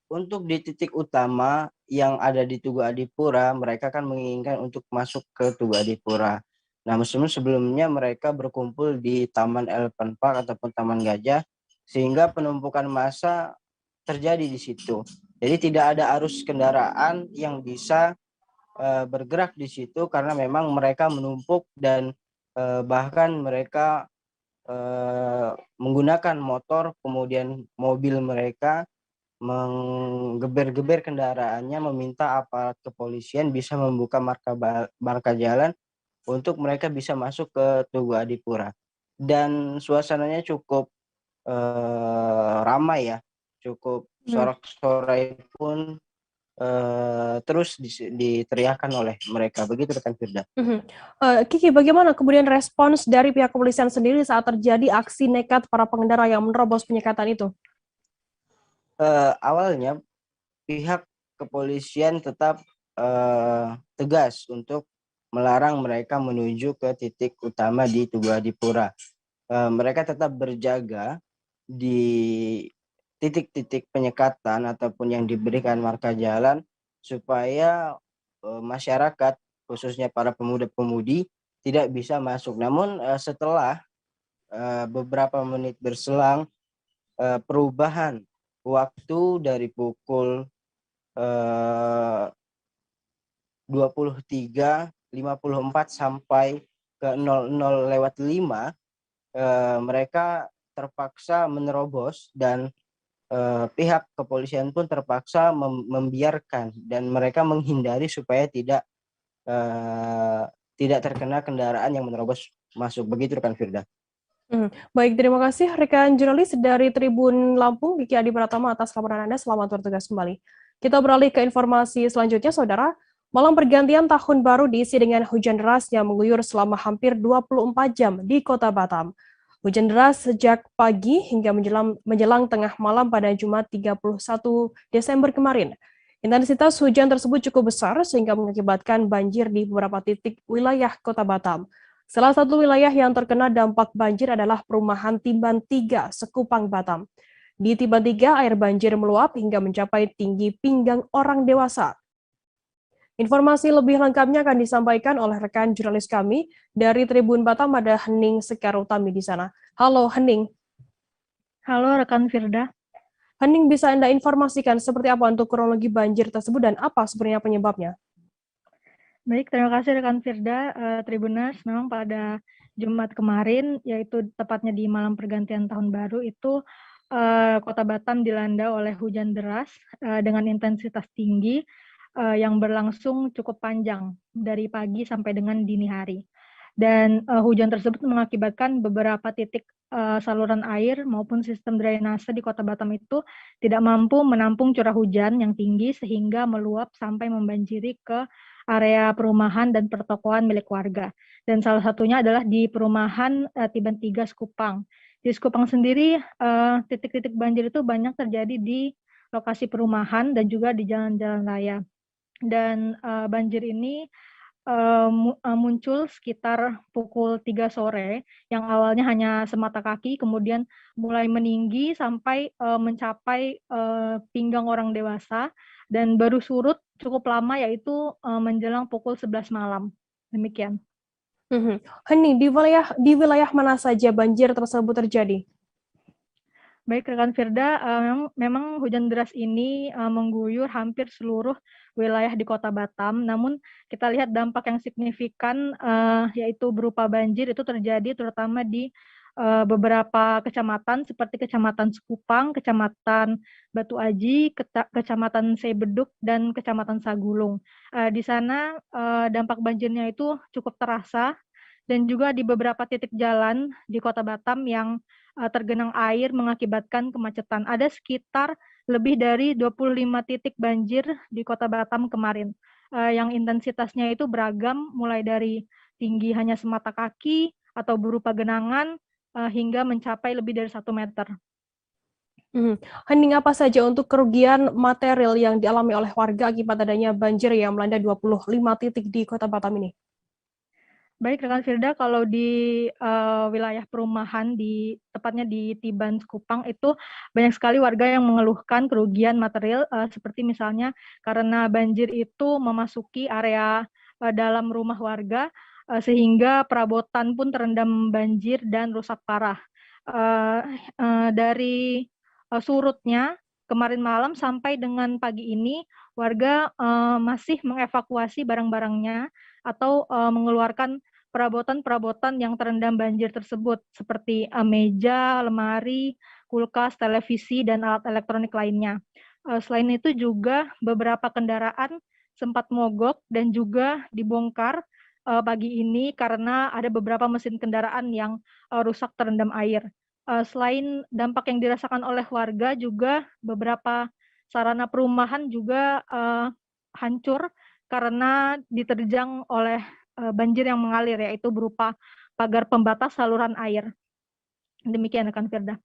Untuk di titik utama yang ada di Tugu Adipura, mereka kan menginginkan untuk masuk ke Tugu Adipura. Nah, sebelumnya mereka berkumpul di Taman Elephant Park ataupun Taman Gajah, sehingga penumpukan massa terjadi di situ. Jadi tidak ada arus kendaraan yang bisa bergerak di situ karena memang mereka menumpuk dan bahkan mereka menggunakan motor, kemudian mobil mereka menggeber-geber kendaraannya, meminta aparat kepolisian bisa membuka marka jalan untuk mereka bisa masuk ke Tugu Adipura. Dan suasananya cukup ramai ya, cukup sorak-sorai pun terus diteriakan oleh mereka. Begitu rekan Firda. Kiki, bagaimana kemudian respons dari pihak kepolisian sendiri saat terjadi aksi nekat para pengendara yang menerobos penyekatan itu? Awalnya pihak kepolisian tetap tegas untuk melarang mereka menuju ke titik utama di Tugu Adipura. Mereka tetap berjaga di titik-titik penyekatan ataupun yang diberikan marka jalan supaya masyarakat, khususnya para pemuda-pemudi, tidak bisa masuk. Namun setelah beberapa menit berselang, perubahan waktu dari pukul 23.54 sampai ke 00:05, mereka terpaksa menerobos dan pihak kepolisian pun terpaksa membiarkan dan mereka menghindari supaya tidak terkena kendaraan yang menerobos masuk. Begitu rekan Firda. Baik, terima kasih rekan jurnalis dari Tribun Lampung, Kiki Adi Pratama atas laporan Anda. Selamat bertugas kembali. Kita beralih ke informasi selanjutnya, Saudara. Malam pergantian tahun baru diisi dengan hujan deras yang mengguyur selama hampir 24 jam di Kota Batam. Hujan deras sejak pagi hingga menjelang tengah malam pada Jumat 31 Desember kemarin. Intensitas hujan tersebut cukup besar sehingga mengakibatkan banjir di beberapa titik wilayah Kota Batam. Salah satu wilayah yang terkena dampak banjir adalah perumahan Timban 3, Sekupang, Batam. Di Timban 3, air banjir meluap hingga mencapai tinggi pinggang orang dewasa. Informasi lebih lengkapnya akan disampaikan oleh rekan jurnalis kami dari Tribun Batam, ada Hening Sekarutami di sana. Halo Hening. Halo rekan Firda. Hening, bisa Anda informasikan seperti apa untuk kronologi banjir tersebut dan apa sebenarnya penyebabnya? Baik, terima kasih rekan Firda. Tribuners, memang pada Jumat kemarin, yaitu tepatnya di malam pergantian tahun baru itu, Kota Batam dilanda oleh hujan deras dengan intensitas tinggi yang berlangsung cukup panjang dari pagi sampai dengan dini hari. Dan hujan tersebut mengakibatkan beberapa titik saluran air maupun sistem drainase di Kota Batam itu tidak mampu menampung curah hujan yang tinggi sehingga meluap sampai membanjiri ke area perumahan dan pertokoan milik warga. Dan salah satunya adalah di perumahan Timban 3 Sekupang. Di Sekupang sendiri, titik-titik banjir itu banyak terjadi di lokasi perumahan dan juga di jalan-jalan raya. Dan banjir ini muncul sekitar pukul 3 sore, yang awalnya hanya semata kaki, kemudian mulai meninggi sampai mencapai pinggang orang dewasa, dan baru surut cukup lama, yaitu menjelang pukul 11 malam. Demikian. Hening, di wilayah mana saja banjir tersebut terjadi? Baik rekan Firda, memang hujan deras ini mengguyur hampir seluruh wilayah di Kota Batam. Namun kita lihat dampak yang signifikan yaitu berupa banjir itu terjadi terutama di beberapa kecamatan seperti Kecamatan Sekupang, Kecamatan Batu Aji, Kecamatan Sebeduk, dan Kecamatan Sagulung. Di sana dampak banjirnya itu cukup terasa, dan juga di beberapa titik jalan di Kota Batam yang tergenang air mengakibatkan kemacetan. Ada sekitar lebih dari 25 titik banjir di Kota Batam kemarin, yang intensitasnya itu beragam, mulai dari tinggi hanya semata kaki atau berupa genangan, hingga mencapai lebih dari 1 meter. Hening apa saja untuk kerugian material yang dialami oleh warga akibat adanya banjir yang melanda 25 titik di Kota Batam ini? Baik, rekan Firda, kalau di wilayah perumahan, tepatnya di Tiban Sekupang, itu banyak sekali warga yang mengeluhkan kerugian material, seperti misalnya karena banjir itu memasuki area dalam rumah warga, sehingga perabotan pun terendam banjir dan rusak parah. Dari surutnya kemarin malam sampai dengan pagi ini, warga masih mengevakuasi barang-barangnya atau mengeluarkan perabotan-perabotan yang terendam banjir tersebut, seperti meja, lemari, kulkas, televisi, dan alat elektronik lainnya. Selain itu juga beberapa kendaraan sempat mogok dan juga dibongkar pagi ini karena ada beberapa mesin kendaraan yang rusak terendam air. Selain dampak yang dirasakan oleh warga, juga beberapa sarana perumahan juga hancur karena diterjang oleh banjir yang mengalir, yaitu berupa pagar pembatas saluran air. Demikian rekan Firda.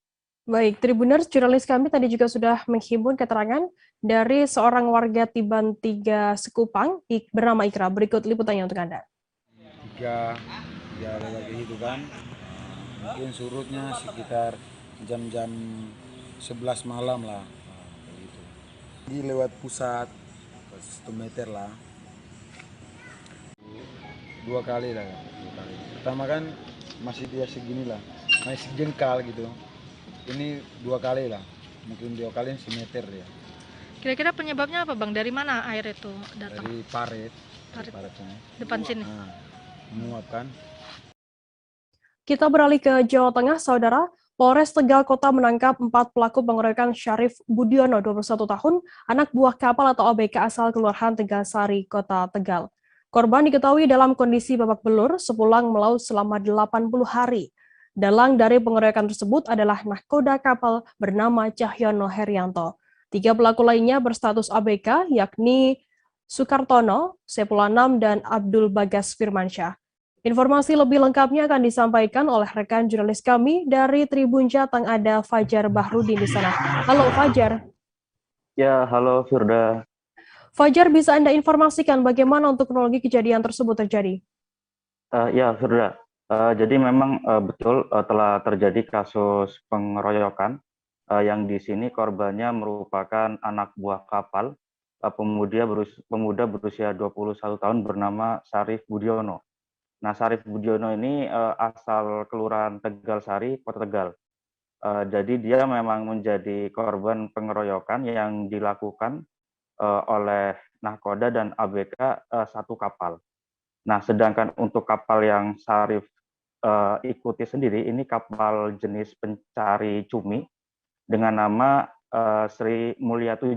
Baik, Tribuners, jurnalis kami tadi juga sudah menghimpun keterangan dari seorang warga Tiban 3 Sekupang bernama Ikra. Berikut liputannya untuk Anda. Ya lagi itu kan, mungkin surutnya sekitar jam-jam 11 malam lah, gitu. Di lewat pusat 1 meter lah, 2 kali lah. Pertama kan masih dia segini lah, masih jengkal gitu. Ini 2 kali lah, mungkin 2 kali 1 meter ya. Kira-kira penyebabnya apa Bang? Dari mana air itu datang? Dari parit. Depan sini. Menguapkan. Kita beralih ke Jawa Tengah, Saudara. Polres Tegal Kota menangkap 4 pelaku pengeroyokan Syarif Budiono, 21 tahun, anak buah kapal atau ABK asal Kelurahan Tegalsari, Kota Tegal. Korban diketahui dalam kondisi babak belur sepulang melaut selama 80 hari. Dalang dari pengeroyokan tersebut adalah nahkoda kapal bernama Cahyono Herianto. 3 pelaku lainnya berstatus ABK, yakni Sukartono, Sepulanam, dan Abdul Bagas Firmansyah. Informasi lebih lengkapnya akan disampaikan oleh rekan jurnalis kami dari Tribun Jateng, ada Fajar Bahrudin di sana. Halo Fajar. Ya, halo Firda. Fajar, bisa Anda informasikan bagaimana untuk kronologi kejadian tersebut terjadi? Ya, Firda. Jadi memang betul telah terjadi kasus pengeroyokan yang di sini korbannya merupakan anak buah kapal, pemuda berusia 21 tahun bernama Syarif Budiono. Nah, Syarif Budiono ini asal Kelurahan Tegalsari, Kota Tegal. Jadi dia memang menjadi korban pengeroyokan yang dilakukan oleh nahkoda dan ABK 1 kapal. Nah, sedangkan untuk kapal yang Syarif ikuti sendiri, ini kapal jenis pencari cumi dengan nama Sri Mulia 7.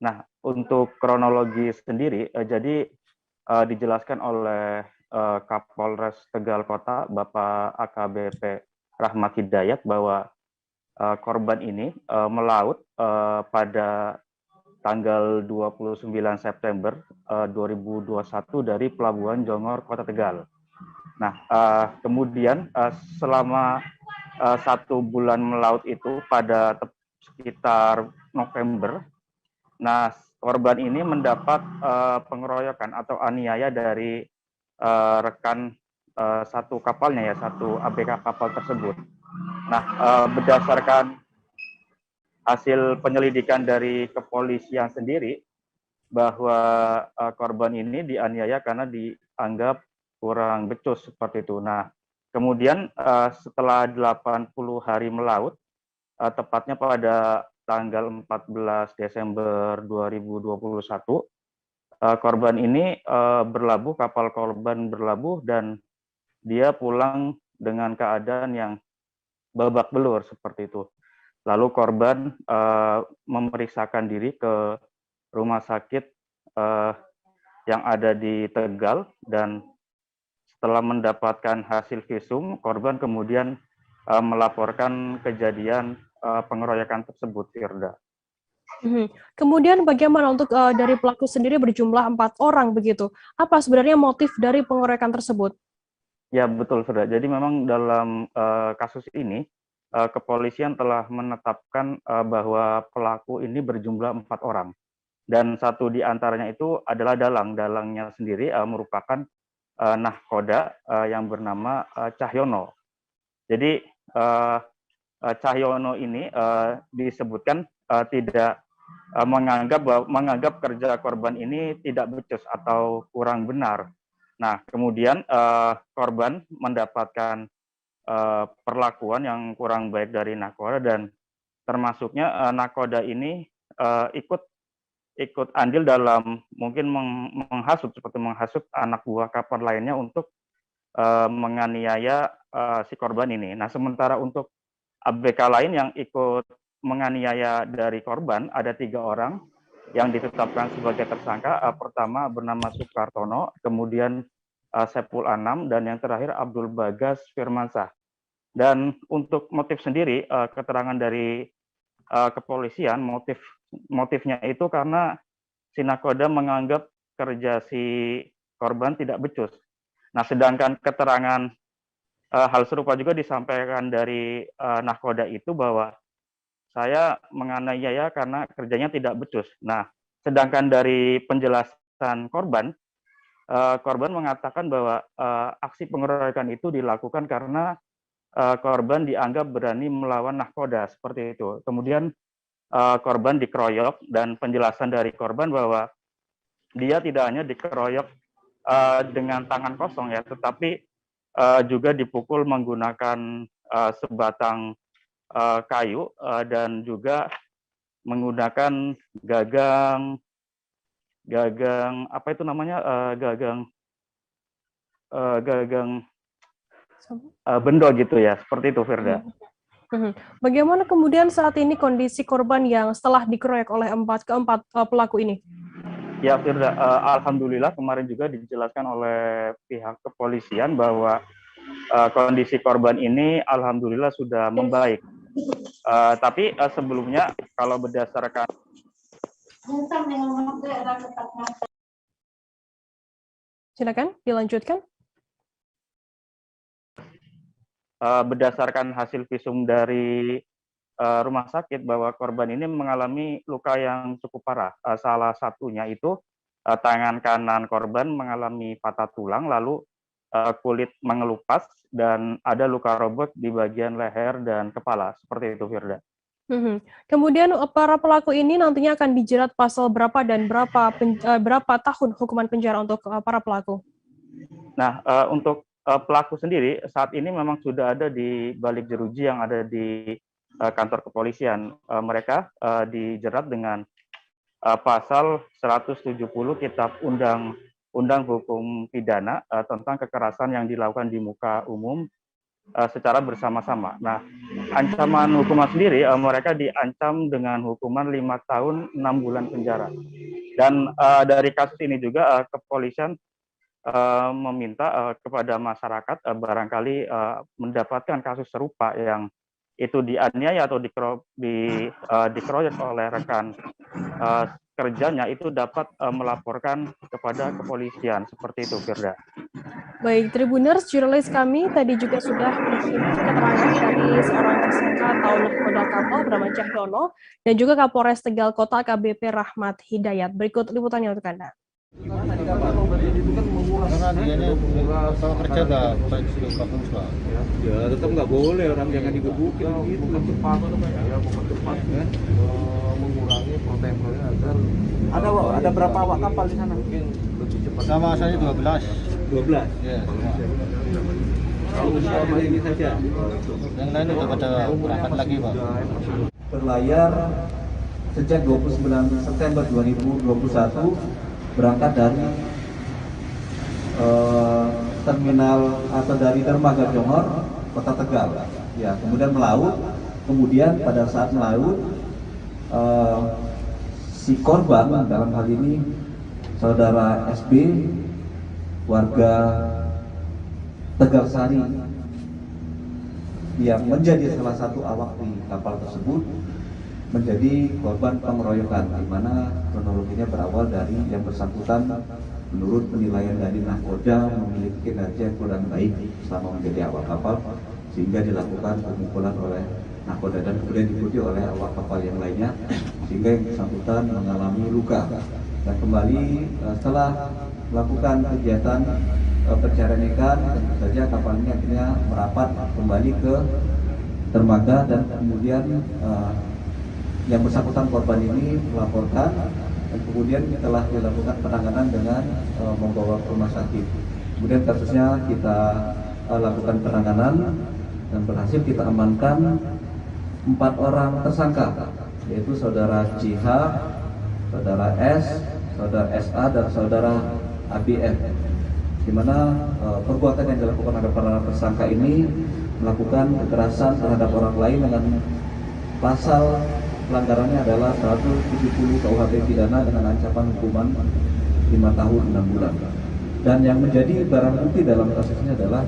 Nah, untuk kronologi sendiri, jadi dijelaskan oleh Kapolres Tegal Kota, Bapak AKBP Rahmat Hidayat, bahwa korban ini melaut pada tanggal 29 September 2021 dari Pelabuhan Jongor, Kota Tegal. Nah, kemudian selama 1 bulan melaut itu pada sekitar November, nah korban ini mendapat pengeroyokan atau aniaya dari rekan 1 kapalnya, ya, 1 ABK kapal tersebut. Nah, berdasarkan hasil penyelidikan dari kepolisian sendiri, bahwa korban ini dianiaya karena dianggap kurang becus seperti itu. Nah, kemudian setelah 80 hari melaut, tepatnya pada tanggal 14 Desember 2021, korban ini kapal korban berlabuh dan dia pulang dengan keadaan yang babak belur seperti itu. Lalu korban memeriksakan diri ke rumah sakit yang ada di Tegal, dan setelah mendapatkan hasil visum, korban kemudian melaporkan kejadian pengeroyokan tersebut, Firda. Kemudian bagaimana untuk dari pelaku sendiri berjumlah 4 orang begitu? Apa sebenarnya motif dari pengeroyokan tersebut? Ya betul, Firda. Jadi memang dalam kasus ini kepolisian telah menetapkan bahwa pelaku ini berjumlah 4 orang. Dan satu di antaranya itu adalah dalang. Dalangnya sendiri merupakan nahkoda yang bernama Cahyono. Jadi Cahyono ini disebutkan tidak menganggap kerja korban ini tidak becus atau kurang benar. Nah, kemudian korban mendapatkan perlakuan yang kurang baik dari nakoda, dan termasuknya nakoda ini ikut andil dalam mungkin menghasut anak buah kapal lainnya untuk menganiaya si korban ini. Nah, sementara untuk ABK lain yang ikut menganiaya dari korban ada 3 orang yang ditetapkan sebagai tersangka. Pertama bernama Sukartono, kemudian Sepul Anam, dan yang terakhir Abdul Bagas Firmansyah. Dan untuk motif sendiri, keterangan dari kepolisian, motifnya itu karena si nakoda menganggap kerja si korban tidak becus. Nah, sedangkan keterangan hal serupa juga disampaikan dari nakoda itu bahwa saya menganiaya karena kerjanya tidak becus. Nah, sedangkan dari penjelasan korban mengatakan bahwa aksi pengeroyokan itu dilakukan karena korban dianggap berani melawan nahkoda, seperti itu. Kemudian korban dikeroyok, dan penjelasan dari korban bahwa dia tidak hanya dikeroyok dengan tangan kosong ya, tetapi juga dipukul menggunakan sebatang kayu dan juga menggunakan gagang apa itu namanya, gagang bendo gitu ya, seperti itu, Firda. Bagaimana kemudian saat ini kondisi korban yang setelah dikeroyok oleh keempat pelaku ini? Ya, Firda, alhamdulillah kemarin juga dijelaskan oleh pihak kepolisian bahwa kondisi korban ini alhamdulillah sudah membaik. Tapi sebelumnya kalau berdasarkan silakan dilanjutkan. Berdasarkan hasil visum dari rumah sakit bahwa korban ini mengalami luka yang cukup parah. Salah satunya itu tangan kanan korban mengalami patah tulang, lalu kulit mengelupas, dan ada luka robek di bagian leher dan kepala, seperti itu, Firda. Kemudian para pelaku ini nantinya akan dijerat pasal berapa dan berapa tahun hukuman penjara untuk para pelaku? Nah, untuk pelaku sendiri saat ini memang sudah ada di balik jeruji yang ada di kantor kepolisian. Mereka dijerat dengan pasal 170 Kitab Undang Hukum Pidana tentang kekerasan yang dilakukan di muka umum secara bersama-sama. Nah, ancaman hukuman sendiri mereka diancam dengan hukuman 5 tahun 6 bulan penjara. Dan dari kasus ini juga kepolisian meminta kepada masyarakat barangkali mendapatkan kasus serupa yang itu dianiaya atau dikeroyok oleh rekan kerjanya, itu dapat melaporkan kepada kepolisian, seperti itu, Firda. Baik, Tribuners, jurnalis kami tadi juga sudah mengikuti keterangan dari seorang tersangka atau nahkoda kapal bernama Cahyono dan juga Kapolres Tegal Kota AKBP Rahmat Hidayat. Berikut liputannya untuk Anda. Karena dianya kalau kerja nggak baik bagus lah. Ya tetap nggak boleh, orang jangan digebukin gitu. Mempercepat ya, mengurangi protein agar ada berapa awak kapal di sana? Mungkin lebih cepat. Sama saya 12. 12. Ya. Kalau usia ini saja. Yang lain udah pada berangkat lagi, Pak. Berlayar sejak 29 September 2021 berangkat dari terminal atau dari dermaga Johor, Kota Tegal, Ya, kemudian melaut. Kemudian pada saat melaut, si korban dalam hal ini saudara SB, warga Tegalsari, yang menjadi salah satu awak di kapal tersebut, menjadi korban pengeroyokan, di mana kronologinya berawal dari yang bersangkutan menurut penilaian dari nahkoda memiliki kinerja yang kurang baik selama menjadi awak kapal, sehingga dilakukan pemukulan oleh nahkoda dan kemudian diikuti oleh awak kapal yang lainnya, sehingga yang bersangkutan mengalami luka. Dan kembali setelah melakukan kegiatan pencarian ikan, tentu saja kapal ini akhirnya merapat kembali ke dermaga, dan kemudian yang bersangkutan korban ini melaporkan, dan kemudian telah dilakukan penanganan dengan membawa ke rumah sakit. Kemudian kasusnya kita lakukan penanganan dan berhasil kita amankan 4 orang tersangka, yaitu saudara CH, saudara S, saudara SA, dan saudara ABF, di mana perbuatan yang dilakukan oleh para tersangka ini melakukan kekerasan terhadap orang lain dengan pasal pelanggarannya adalah 170 KUHP pidana dengan ancaman hukuman 5 tahun 6 bulan. Dan yang menjadi barang bukti dalam kasus ini adalah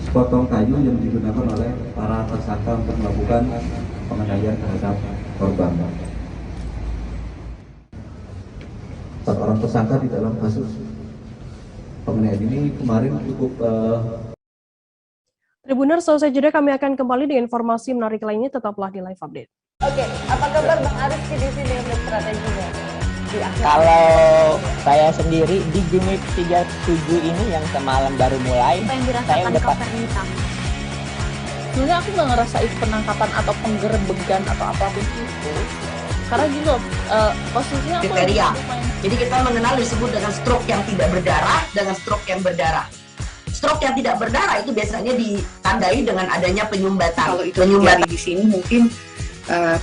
sepotong kayu yang digunakan oleh para tersangka untuk melakukan penganiayaan terhadap korban. 4 orang tersangka di dalam kasus penganiayaan ini kemarin cukup Tribuners, selesai jeda kami akan kembali dengan informasi menarik lainnya, tetaplah di Live Update. Oke, apa kabar Bang Ariski di sini untuk strateginya? Kalau saya sendiri di Gimip 37 ini yang semalam baru mulai, Apa yang saya dirasakan udah Kak Fernita? Sebenarnya aku nggak ngerasain penangkapan atau penggerebegan atau apapun itu. Karena gini loh, posisinya aku kriteria. Jadi kita mengenal disebut dengan stroke yang tidak berdarah dengan stroke yang berdarah. Stroke yang tidak berdarah itu biasanya ditandai dengan adanya penyumbatan. Kalau itu terjadi di sini mungkin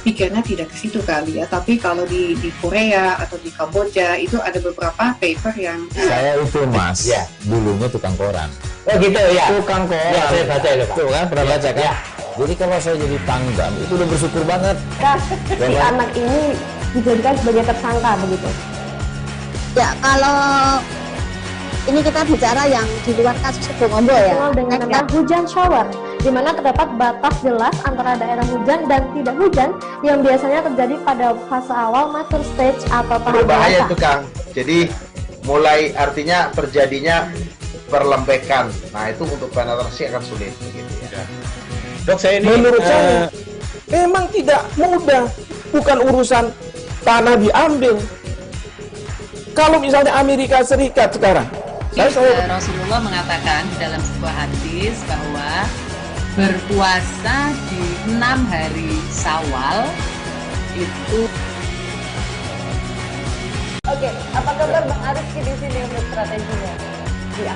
pikirnya tidak ke situ kali ya, tapi kalau di Korea atau di Kamboja itu ada beberapa paper yang Saya itu mas, dulunya tukang koran. Oh gitu ya? Tukang koran. Ya, saya baca itu Pak. Tuh kan, pernah baca kan? Ya. Jadi kalau saya jadi pangdam, itu udah bersyukur banget. Si anak ini dijadikan sebagai tersangka begitu. Ya, kalau ini kita bicara yang di luar kasus Bongombo ya. Dengan nama hujan shower, di mana terdapat batas jelas antara daerah hujan dan tidak hujan yang biasanya terjadi pada fase awal mature stage atau tahap Berbahaya dewasa. itu Kang. Jadi mulai artinya terjadinya perlembekan. Nah itu untuk penetrasi akan sulit. Gitu ya. Dok, saya ini menurut saya memang tidak mudah, bukan urusan tanah diambil. Kalau misalnya Amerika Serikat sekarang, Rasulullah mengatakan dalam sebuah hadis bahwa berpuasa di 6 hari Syawal itu. Oke, apa kabar Bang Ariski di sini untuk strateginya?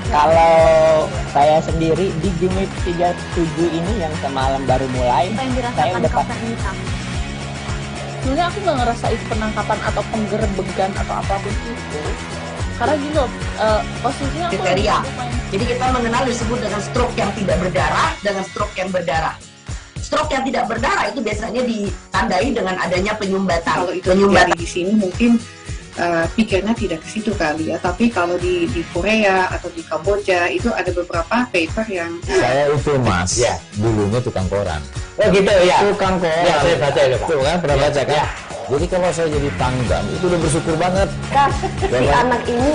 Kalau saya sendiri di Gimip 37 ini yang semalam baru mulai, Apa yang saya dirasakan udah Kak Fernita? Sebenarnya aku nggak ngerasain penangkapan atau penggerebegan atau apapun itu. Karena gini loh, posisinya aku kriteria. Jadi kita mengenal disebut dengan stroke yang tidak berdarah dengan stroke yang berdarah. Stroke yang tidak berdarah itu biasanya ditandai dengan adanya penyumbatan. kalau itu terjadi di sini mungkin pikirnya tidak ke situ kali ya, tapi kalau di Korea atau di Kamboja itu ada beberapa paper yang Saya itu mas, dulunya tukang koran. Oh gitu ya? Tukang koran. Ya, saya baca itu Pak. Tuh kan, pernah baca kan? Ya. Jadi kalau saya jadi pangdam, itu udah bersyukur banget. Si anak ini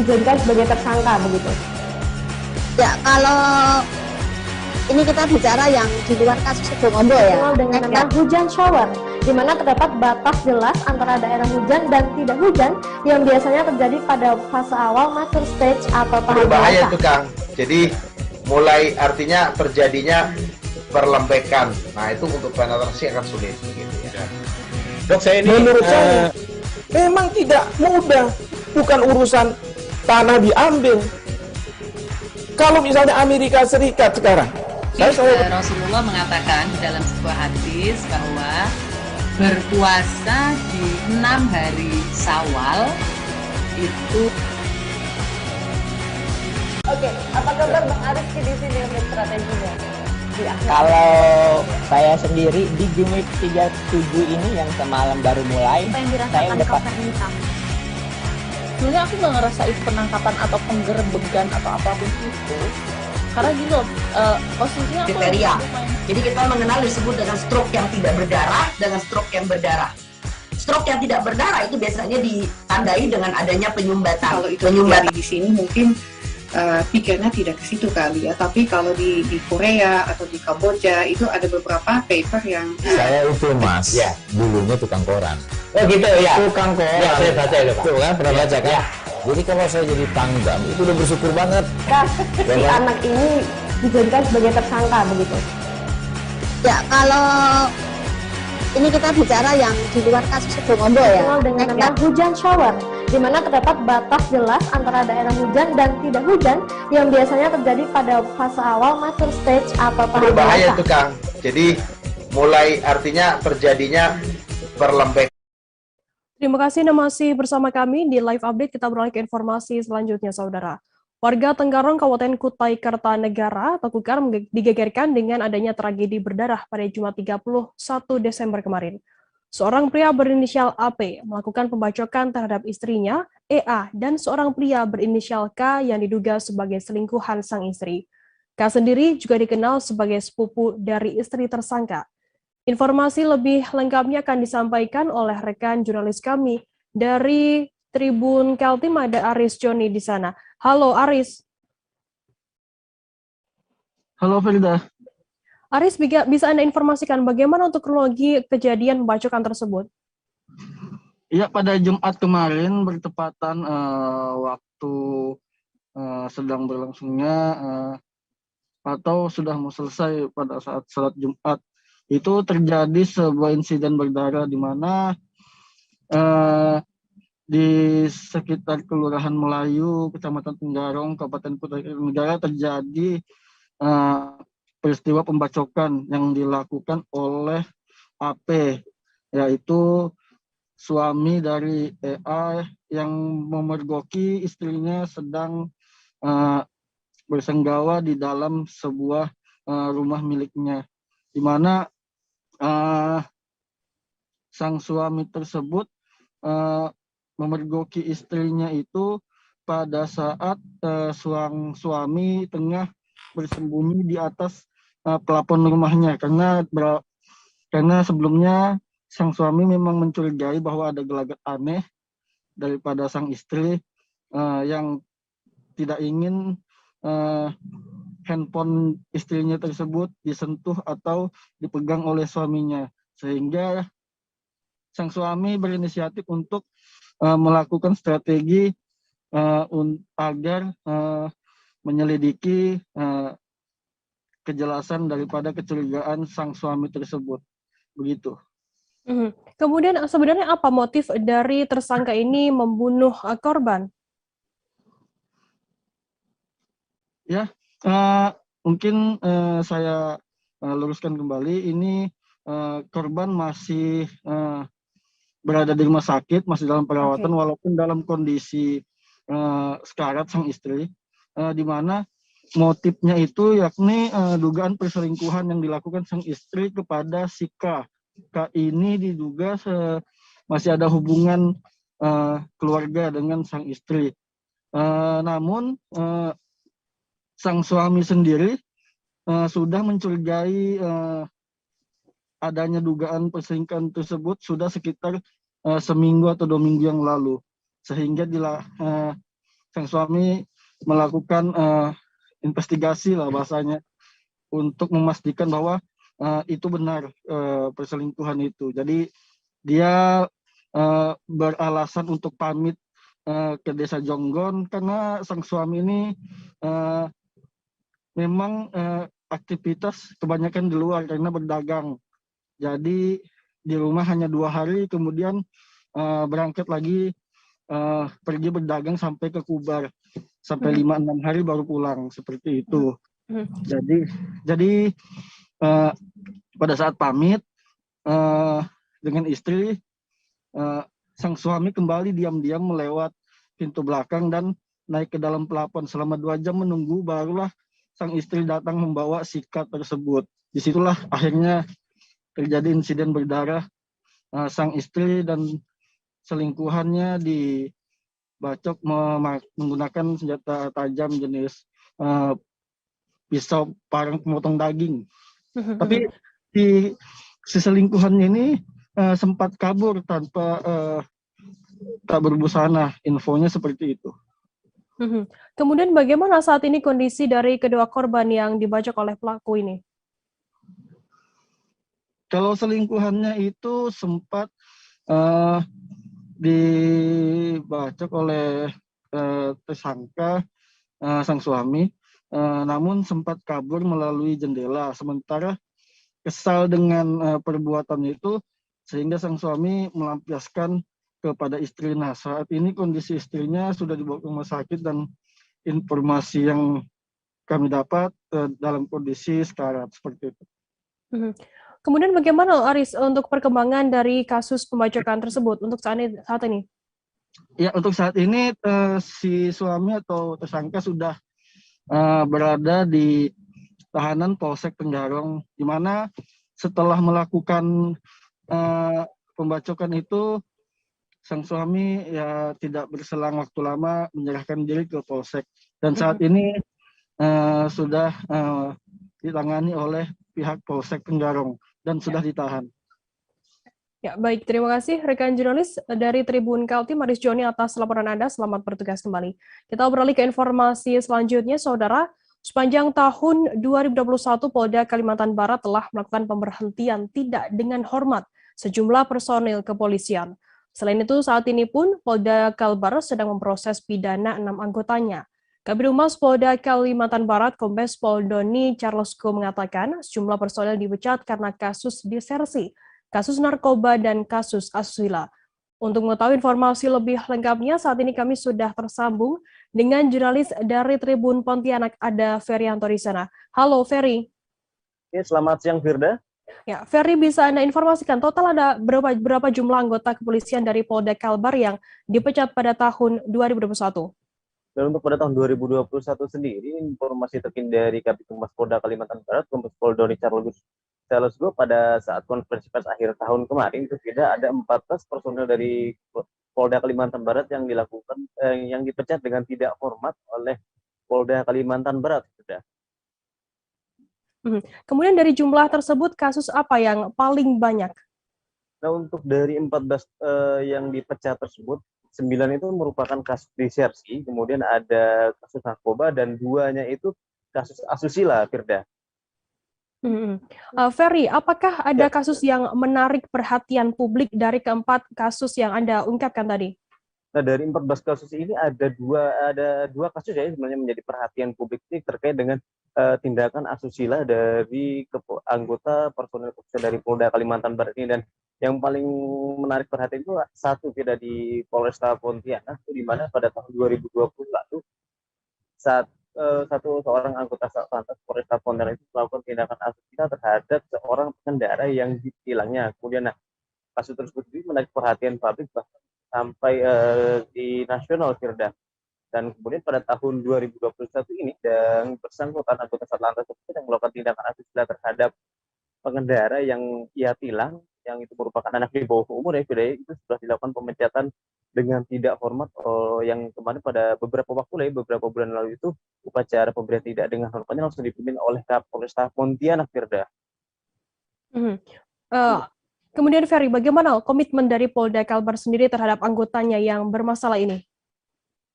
dijadikan sebagai tersangka begitu. Ya, kalau ini kita bicara yang di luar kasus Bongombo ya. Dengan nama hujan shower, di mana terdapat batas jelas antara daerah hujan dan tidak hujan yang biasanya terjadi pada fase awal mature stage atau tahap Berbahaya dewasa. itu Kang. Jadi mulai artinya terjadinya perlembekan. Nah itu untuk penetrasi akan sulit. Gitu ya. Dok, saya ini menurut saya memang tidak mudah, bukan urusan tanah diambil. Kalau misalnya Amerika Serikat sekarang, Rasulullah mengatakan dalam sebuah hadis bahwa berpuasa di 6 hari Syawal itu. Oke, apa kabar Bang Ariski di sini untuk strateginya? Kalau saya sendiri di Gimip 37 ini yang semalam baru mulai, Apa yang saya dirasakan udah Kak Fernita? Sebenarnya aku nggak ngerasain penangkapan atau penggerbegan atau apapun itu. Karena gini loh, posisinya aku Kriteria. Jadi kita mengenal disebut dengan stroke yang tidak berdarah dengan stroke yang berdarah. Stroke yang tidak berdarah itu biasanya ditandai dengan adanya penyumbatan. Kalau itu terjadi di sini mungkin pikirnya tidak ke situ kali ya. Tapi kalau di Korea atau di Kamboja itu ada beberapa paper yang Saya itu Mas, dulunya tukang koran. Oh gitu ya. Tukang koran. Ya, saya baca itu Pak. Tuh kan, pernah baca kan? Ya. Jadi kalau saya jadi pangdam, itu udah bersyukur banget. Si anak ini dijadikan sebagai tersangka begitu. Ya, kalau ini kita bicara yang di luar kasus Sebongombo ya. Dengan tentang hujan shower, di mana terdapat batas jelas antara daerah hujan dan tidak hujan yang biasanya terjadi pada fase awal mature stage atau tahap Berbahaya dewasa. itu Kang. Jadi mulai artinya terjadinya perlembekan. Terima kasih Anda masih bersama kami di Live Update. Kita beralih ke informasi selanjutnya, Saudara. Warga Tenggarong, Kabupaten Kutai Kartanegara atau Kukar digegerkan dengan adanya tragedi berdarah pada Jumat 31 Desember kemarin. Seorang pria berinisial AP melakukan pembacokan terhadap istrinya, EA, dan seorang pria berinisial K yang diduga sebagai selingkuhan sang istri. K sendiri juga dikenal sebagai sepupu dari istri tersangka. Informasi lebih lengkapnya akan disampaikan oleh rekan jurnalis kami dari Tribun Kaltim, ada Aris Joni di sana. Halo Aris. Halo Ferida. Aris, bisa Anda informasikan bagaimana untuk kronologi kejadian pembacokan tersebut? Iya, pada Jumat kemarin bertepatan waktu sedang berlangsungnya atau sudah mau selesai pada saat salat Jumat, itu terjadi sebuah insiden berdarah di mana di sekitar Kelurahan Melayu, Kecamatan Tenggarong, Kabupaten Kutai Kartanegara terjadi peristiwa pembacokan yang dilakukan oleh AP, yaitu suami dari EA yang memergoki istrinya sedang bersenggawa di dalam sebuah rumah miliknya, di mana sang suami tersebut memergoki istrinya itu pada saat sang suami tengah bersembunyi di atas pelapon rumahnya, karena sebelumnya sang suami memang mencurigai bahwa ada gelagat aneh daripada sang istri yang tidak ingin handphone istrinya tersebut disentuh atau dipegang oleh suaminya, sehingga sang suami berinisiatif untuk melakukan strategi agar menyelidiki kejelasan daripada kecurigaan sang suami tersebut. Begitu. Kemudian sebenarnya apa motif dari tersangka ini membunuh korban? Ya, mungkin saya luruskan kembali. Ini korban masih berada di rumah sakit, masih dalam perawatan, walaupun dalam kondisi sekarat sang istri, di mana motifnya itu yakni dugaan perselingkuhan yang dilakukan sang istri kepada si K. K ini diduga masih ada hubungan keluarga dengan sang istri. Namun sang suami sendiri sudah mencurigai adanya dugaan perselingkuhan tersebut sudah sekitar seminggu atau 2 minggu yang lalu, sehingga sang suami melakukan investigasi lah bahasanya untuk memastikan bahwa itu benar perselingkuhan itu. Jadi dia beralasan untuk pamit ke desa Jonggon karena sang suami ini memang aktivitas kebanyakan di luar karena berdagang. Jadi di rumah hanya 2 hari, kemudian berangkat lagi pergi berdagang sampai ke Kubar, sampai 5-6 hari baru pulang, seperti itu. Jadi pada saat pamit dengan istri, sang suami kembali diam-diam melewat pintu belakang dan naik ke dalam pelapon selama 2 jam menunggu, barulah sang istri datang membawa sikat tersebut. Disitulah akhirnya terjadi insiden berdarah. Sang istri dan selingkuhannya dibacok menggunakan senjata tajam jenis pisau parang pemotong daging. Tapi si selingkuhannya ini sempat kabur tanpa tak berbusana. Infonya seperti itu. Kemudian bagaimana saat ini kondisi dari kedua korban yang dibacok oleh pelaku ini? Kalau selingkuhannya itu sempat dibacok oleh tersangka sang suami, namun sempat kabur melalui jendela. Sementara kesal dengan perbuatan itu, sehingga sang suami melampiaskan kepada istri. Nah, saat ini kondisi istrinya sudah dibawa ke rumah sakit dan informasi yang kami dapat dalam kondisi sekarat seperti itu. Kemudian bagaimana Aris untuk perkembangan dari kasus pembacokan tersebut untuk saat ini? Ya, untuk saat ini si suami atau tersangka sudah berada di tahanan Polsek Tenggarong, di mana setelah melakukan pembacokan itu sang suami ya tidak berselang waktu lama menyerahkan diri ke Polsek dan saat ini sudah ditangani oleh pihak Polsek Tenggarong dan sudah ditahan. Ya, baik, terima kasih rekan jurnalis dari Tribun Kaltim Aris Joni atas laporan Anda. Selamat bertugas kembali. Kita beralih ke informasi selanjutnya, Saudara. Sepanjang tahun 2021, Polda Kalimantan Barat telah melakukan pemberhentian tidak dengan hormat sejumlah personil kepolisian. Selain itu, saat ini pun Polda Kalbar sedang memproses pidana 6 anggotanya. Kabid Humas Polda Kalimantan Barat, Kombes Pol Doni Charlesko mengatakan sejumlah personil dipecat karena kasus disersi, kasus narkoba, dan kasus asusila. Untuk mengetahui informasi lebih lengkapnya, saat ini kami sudah tersambung dengan jurnalis dari Tribun Pontianak, ada Ferianto di sana. Halo Ferry. Selamat siang Firda. Ya, Ferry, bisa Anda informasikan total ada berapa jumlah anggota kepolisian dari Polda Kalbar yang dipecat pada tahun 2021? Dan untuk pada tahun 2021 sendiri, informasi terkini dari Kabid Humas Polda Kalimantan Barat, Kombes Pol Doni Charlesko pada saat konferensi pers akhir tahun kemarin itu tidak ada 14 personel dari Polda Kalimantan Barat yang dipecat dengan tidak hormat oleh Polda Kalimantan Barat. Sudah. Kemudian dari jumlah tersebut, kasus apa yang paling banyak? Nah, untuk dari 14 yang dipecat tersebut, 9 itu merupakan kasus disersi, kemudian ada kasus narkoba, dan 2-nya itu kasus asusila, Firda. Ferry, apakah ada kasus yang menarik perhatian publik dari keempat kasus yang Anda ungkapkan tadi? Nah, dari 14 kasus ini ada dua kasus ya sebenarnya menjadi perhatian publik ini terkait dengan tindakan asusila dari anggota personel dari Polda Kalimantan Barat ini, dan yang paling menarik perhatian itu satu tidak di Polresta Pontianak, di mana pada tahun 2020 lalu saat seorang anggota Satlantas Polresta Pontianak itu melakukan tindakan asusila terhadap seorang pengendara yang ditilangnya. Kemudian kasus tersebut menarik perhatian publik bahkan sampai di nasional, Firda. Dan kemudian pada tahun 2021 ini, dan bersangkutan anggota Satlantas tersebut yang melakukan tindakan asusila terhadap pengendara yang ia tilang, yang itu merupakan anak di bawah umur ya, Firda, itu sudah dilakukan pemecatan dengan tidak hormat. Yang kemarin pada beberapa bulan lalu itu upacara pemberian tidak dengan hormatnya langsung dipimpin oleh Kapolresta Pontianak, Firda. Kemudian Ferry, bagaimana komitmen dari Polda Kalbar sendiri terhadap anggotanya yang bermasalah ini?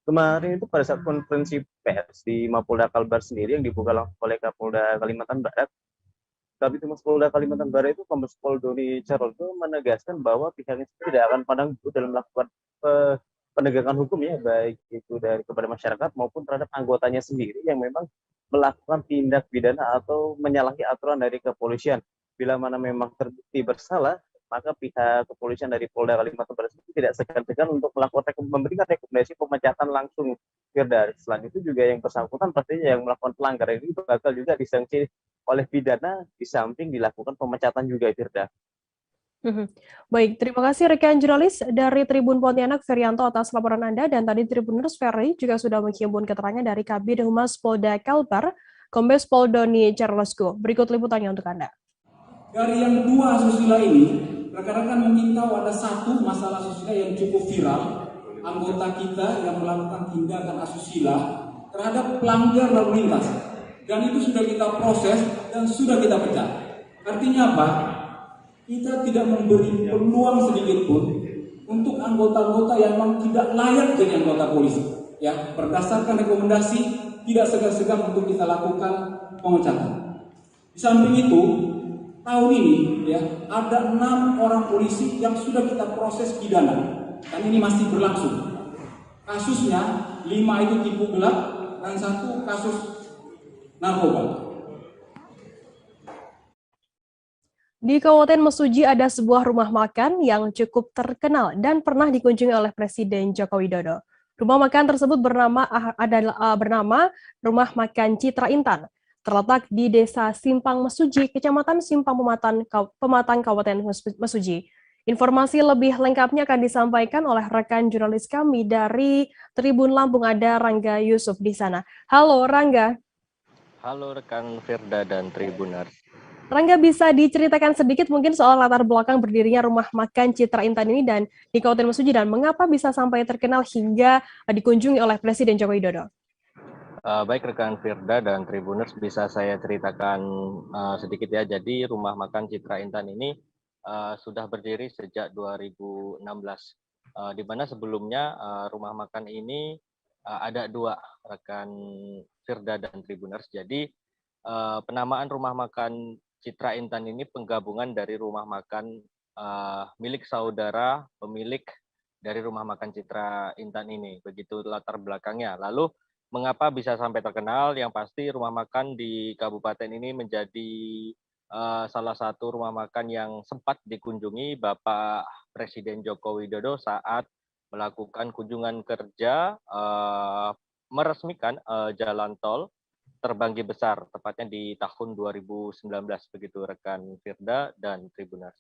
Kemarin itu pada saat konferensi pers di Mapolda Kalbar sendiri yang dibuka langsung oleh Kapolda Kalimantan Barat, Kabid Humas Polda Kalimantan Barat itu Kombes Pol Doni Charlesko menegaskan bahwa pihaknya tidak akan pandang bulu dalam melakukan penegakan hukum ya, baik itu kepada masyarakat maupun terhadap anggotanya sendiri yang memang melakukan tindak pidana atau menyalahi aturan dari kepolisian. Bila mana memang terbukti bersalah, maka pihak kepolisian dari Polda Kalimantan Barat tidak segan-segan untuk memberikan rekomendasi pemecatan langsung, Firda. Selain itu juga yang bersangkutan pastinya yang melakukan pelanggaran ini bakal juga disanksi oleh pidana, di samping dilakukan pemecatan juga, Firda. Baik, terima kasih rekan jurnalis dari Tribun Pontianak Ferianto atas laporan Anda, dan tadi Tribuners Ferry juga sudah menghimpun keterangan dari Kabid Humas Polda Kalbar Kombes Pol Doni Charlesco. Berikut liputannya untuk Anda. Dari yang dua asusila ini, rekan-rekan mungkin tahu ada satu masalah asusila yang cukup viral. Anggota kita yang melakukan tindakan asusila terhadap pelanggar lalu lintas. Dan itu sudah kita proses dan sudah kita pecah. Artinya apa? Kita tidak memberi peluang sedikit pun untuk anggota-anggota yang memang tidak layak jadi anggota polisi. Ya, berdasarkan rekomendasi tidak segan-segan untuk kita lakukan pemecatan. Di samping itu, tahun ini ya ada 6 orang polisi yang sudah kita proses pidana dan ini masih berlangsung. Kasusnya 5 itu tipu gelap dan 1 kasus narkoba. Di Kabupaten Mesuji ada sebuah rumah makan yang cukup terkenal dan pernah dikunjungi oleh Presiden Joko Widodo. Rumah makan tersebut bernama Rumah Makan Citra Intan, terletak di Desa Simpang Mesuji, Kecamatan Simpang Pematang, Kabupaten Mesuji. Informasi lebih lengkapnya akan disampaikan oleh rekan jurnalis kami dari Tribun Lampung, ada Rangga Yusuf di sana. Halo Rangga. Halo rekan Firda dan Tribuners. Rangga, bisa diceritakan sedikit mungkin soal latar belakang berdirinya Rumah Makan Citra Intan ini dan di Kabupaten Mesuji dan mengapa bisa sampai terkenal hingga dikunjungi oleh Presiden Joko Widodo? Baik rekan Firda dan Tribuners, bisa saya ceritakan sedikit ya. Jadi Rumah Makan Citra Intan ini sudah berdiri sejak 2016, di mana sebelumnya rumah makan ini ada 2 rekan Firda dan Tribuners. Jadi penamaan Rumah Makan Citra Intan ini penggabungan dari rumah makan milik saudara pemilik dari Rumah Makan Citra Intan ini. Begitu latar belakangnya. Lalu mengapa bisa sampai terkenal? Yang pasti rumah makan di kabupaten ini menjadi salah satu rumah makan yang sempat dikunjungi Bapak Presiden Joko Widodo saat melakukan kunjungan kerja meresmikan jalan tol Terbanggi Besar, tepatnya di tahun 2019, begitu rekan Firda dan Tribuners.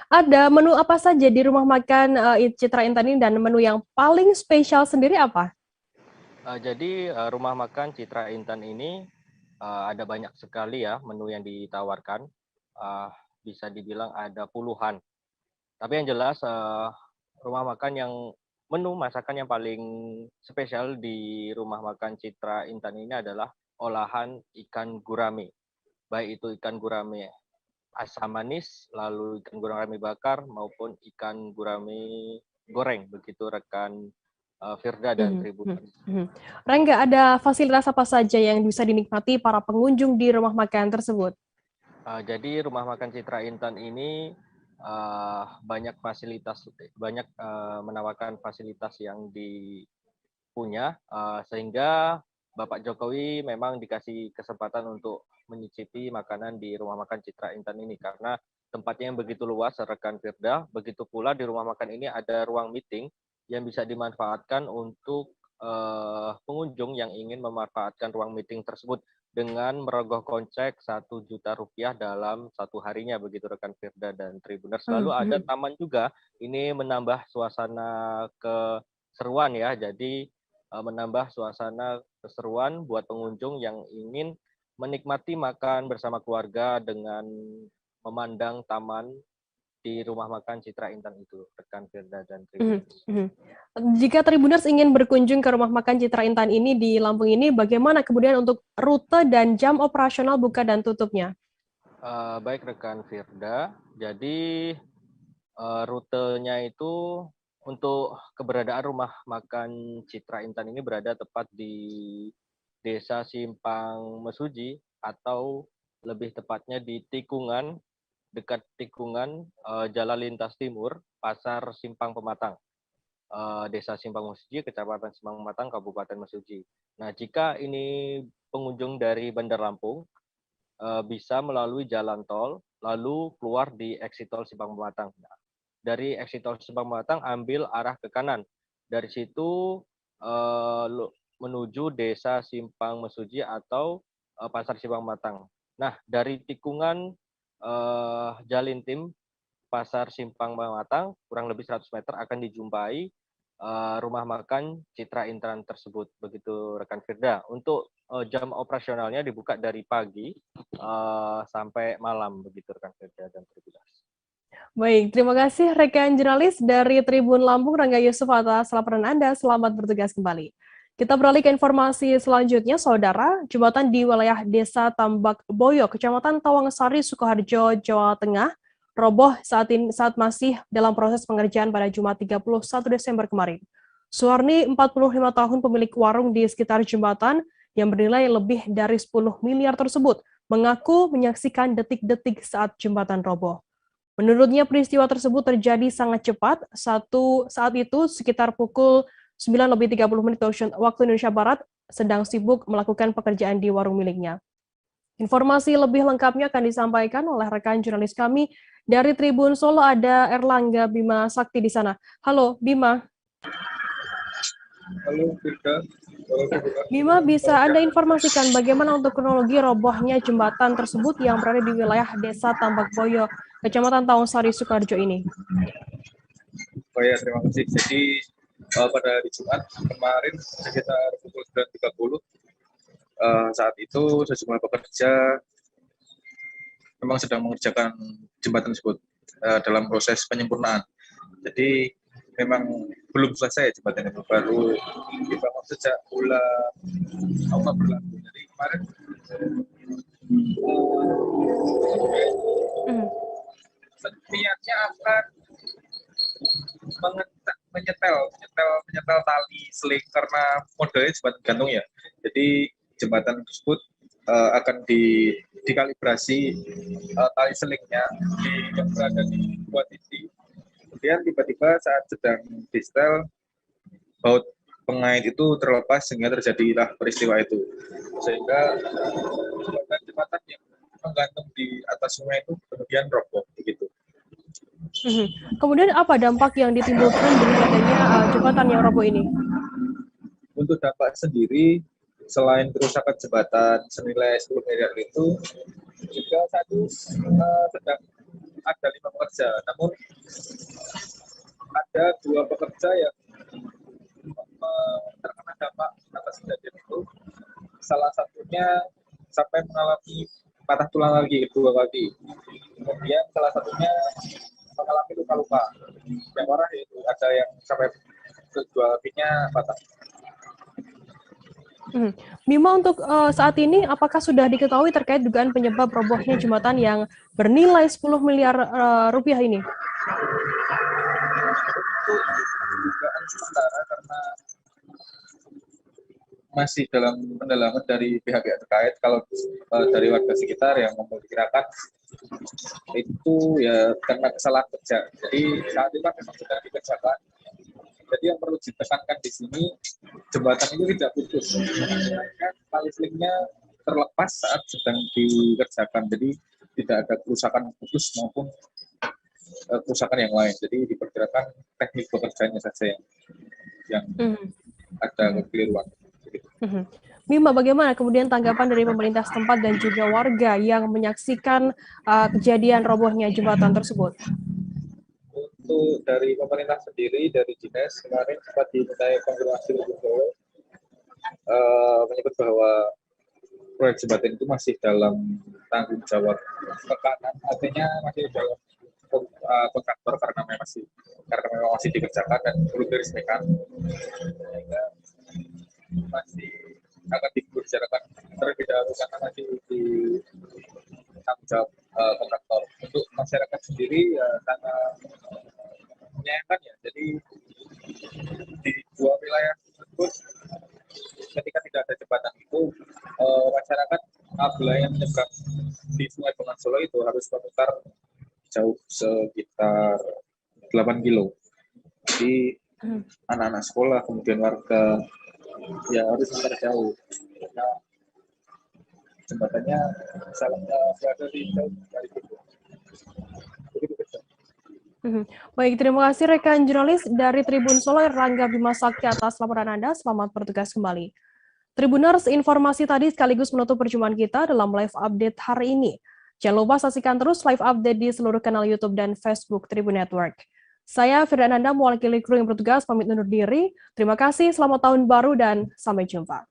Ada menu apa saja di Rumah Makan Citra Intan ini dan menu yang paling spesial sendiri apa? Jadi Rumah Makan Citra Intan ini ada banyak sekali ya menu yang ditawarkan, bisa dibilang ada puluhan. Tapi yang jelas rumah makan yang menu masakan yang paling spesial di Rumah Makan Citra Intan ini adalah olahan ikan gurame. Baik itu ikan gurame asam manis, lalu ikan gurame bakar maupun ikan gurame goreng, begitu rekan Firda dan Tribun. Rangga, ada fasilitas apa saja yang bisa dinikmati para pengunjung di rumah makan tersebut? Jadi Rumah Makan Citra Intan ini banyak menawarkan fasilitas yang dipunya, sehingga Bapak Jokowi memang dikasih kesempatan untuk menyicipi makanan di Rumah Makan Citra Intan ini karena tempatnya yang begitu luas, rekan Firda. Begitu pula di rumah makan ini ada ruang meeting yang bisa dimanfaatkan untuk pengunjung yang ingin memanfaatkan ruang meeting tersebut dengan merogoh kocek Rp1.000.000 dalam 1 harinya, begitu rekan Firda dan Tribuners. Lalu ada taman juga, ini menambah suasana keseruan ya, jadi menambah suasana keseruan buat pengunjung yang ingin menikmati makan bersama keluarga dengan memandang taman di Rumah Makan Citra Intan itu, rekan Firda dan Tribuners. Jika Tribuners ingin berkunjung ke Rumah Makan Citra Intan ini di Lampung ini, bagaimana kemudian untuk rute dan jam operasional buka dan tutupnya? Baik rekan Firda, jadi rutenya itu untuk keberadaan Rumah Makan Citra Intan ini berada tepat di Desa Simpang Mesuji atau lebih tepatnya di Tikungan, dekat Tikungan, Jalan Lintas Timur, Pasar Simpang Pematang, Desa Simpang Mesuji, Kecamatan Simpang Pematang, Kabupaten Mesuji. Nah, jika ini pengunjung dari Bandar Lampung, bisa melalui jalan tol, lalu keluar di exit tol Simpang Pematang. Nah, dari exit tol Simpang Pematang, ambil arah ke kanan. Dari situ menuju Desa Simpang Mesuji atau Pasar Simpang Pematang. Nah, dari Tikungan Jalintim Pasar Simpang Pematang kurang lebih 100 meter akan dijumpai Rumah Makan Citra Intan tersebut, begitu rekan Firda. Untuk jam operasionalnya dibuka dari pagi sampai malam begitu rekan Firda dan Tribunas. Baik, terima kasih rekan jurnalis dari Tribun Lampung Rangga Yusuf atas laporan Anda. Selamat bertugas kembali. Kita beralih ke informasi selanjutnya, Saudara. Jembatan di wilayah Desa Tambak Boyo, Kecamatan Tawangsari, Sukoharjo, Jawa Tengah, roboh saat masih dalam proses pengerjaan pada Jumat 31 Desember kemarin. Suwarni, 45 tahun, pemilik warung di sekitar jembatan yang bernilai lebih dari 10 miliar tersebut, mengaku menyaksikan detik-detik saat jembatan roboh. Menurutnya peristiwa tersebut terjadi sangat cepat. Saat itu sekitar pukul 9:30 waktu Indonesia Barat sedang sibuk melakukan pekerjaan di warung miliknya. Informasi lebih lengkapnya akan disampaikan oleh rekan jurnalis kami dari Tribun Solo, ada Erlangga Bima Sakti di sana. Halo Bima. Halo Firda. Bima, bisa Anda informasikan bagaimana untuk kronologi robohnya jembatan tersebut yang berada di wilayah Desa Tambak Boyo, Kecamatan Tawangsari, Sukoharjo ini? Oh ya, terima kasih. Jadi pada hari Jumat kemarin sekitar pukul 9.30 saat itu sejumlah pekerja memang sedang mengerjakan jembatan tersebut dalam proses penyempurnaan. Jadi memang belum selesai jembatan itu, baru dibangun sejak bulan Oktober lalu. Jadi kemarin niatnya akan menyetel tali seling karena modelnya jembatan gantung ya. Jadi jembatan tersebut akan dikalibrasi tali selingnya yang berada di dua titik. Kemudian tiba-tiba saat sedang distel, baut pengait itu terlepas sehingga terjadilah peristiwa itu. Sehingga jembatan yang menggantung di atas sungai itu kemudian roboh begitu. Kemudian apa dampak yang ditimbulkan dengan adanya jembatan yang roboh ini? Untuk dampak sendiri, selain kerusakan jembatan senilai 10 miliar itu, juga saat itu sedang ada 5 pekerja, namun ada 2 pekerja yang terkena dampak atas kejadian itu. Salah satunya sampai mengalami patah tulang lagi kedua kaki. Kemudian salah satunya mengalami luka-luka yang parah, yaitu ada yang sampai kedua kakinya patah. Bima, untuk saat ini apakah sudah diketahui terkait dugaan penyebab robohnya jembatan yang bernilai 10 miliar rupiah ini? Untuk dugaan sementara karena masih dalam pendalaman dari pihak-pihak terkait, kalau dari warga sekitar yang memperkirakan itu ya karena kesalahan kerja. Jadi saat itu memang sudah dikerjakan. Jadi yang perlu ditekankan di sini, jembatan itu tidak putus. Tali selingnya terlepas saat sedang dikerjakan. Jadi tidak ada kerusakan putus maupun kerusakan yang lain. Jadi diperkirakan teknik pekerjaannya saja yang ada kekeliruan. Bima, bagaimana kemudian tanggapan dari pemerintah setempat dan juga warga yang menyaksikan kejadian robohnya jembatan tersebut? Untuk dari pemerintah sendiri, dari dinas kemarin sempat dimintai konfirmasi lebih dulu, menyebut bahwa proyek jembatan itu masih dalam tanggung jawab tekanan, artinya masih dalam kontraktor karena memang masih dikerjakan dan perlu diresmikan, sehingga masih akan dibicarakan terlebih dahulu karena masih di tanggung jawab kontraktor. Untuk masyarakat sendiri ya sangat menyayangkan ya, jadi di dua wilayah tersebut ketika tidak ada jembatan itu masyarakat wilayah menyeberang di Sungai Bengawan Solo itu harus memutar jauh sekitar 8 kilo. Jadi anak-anak sekolah kemudian warga ya harus memutar jauh karena jembatannya berada di jauh dari itu. Baik, terima kasih rekan jurnalis dari Tribun Solo Erlangga Bima Sakti atas laporan Anda. Selamat bertugas kembali. Tribuners, informasi tadi sekaligus menutup perjumpaan kita dalam live update hari ini. Jangan lupa saksikan terus live update di seluruh kanal YouTube dan Facebook Tribun Network. Saya Firda Nanda, mewakili kru yang bertugas, pamit undur diri. Terima kasih, selamat tahun baru dan sampai jumpa.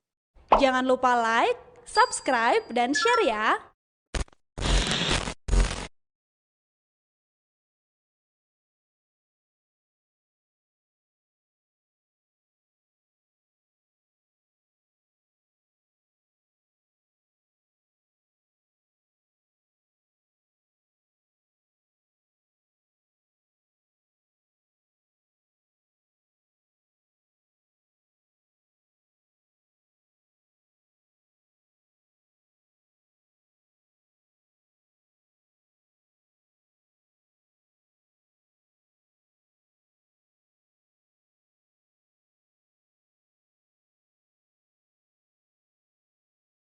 Jangan lupa like, subscribe, dan share ya.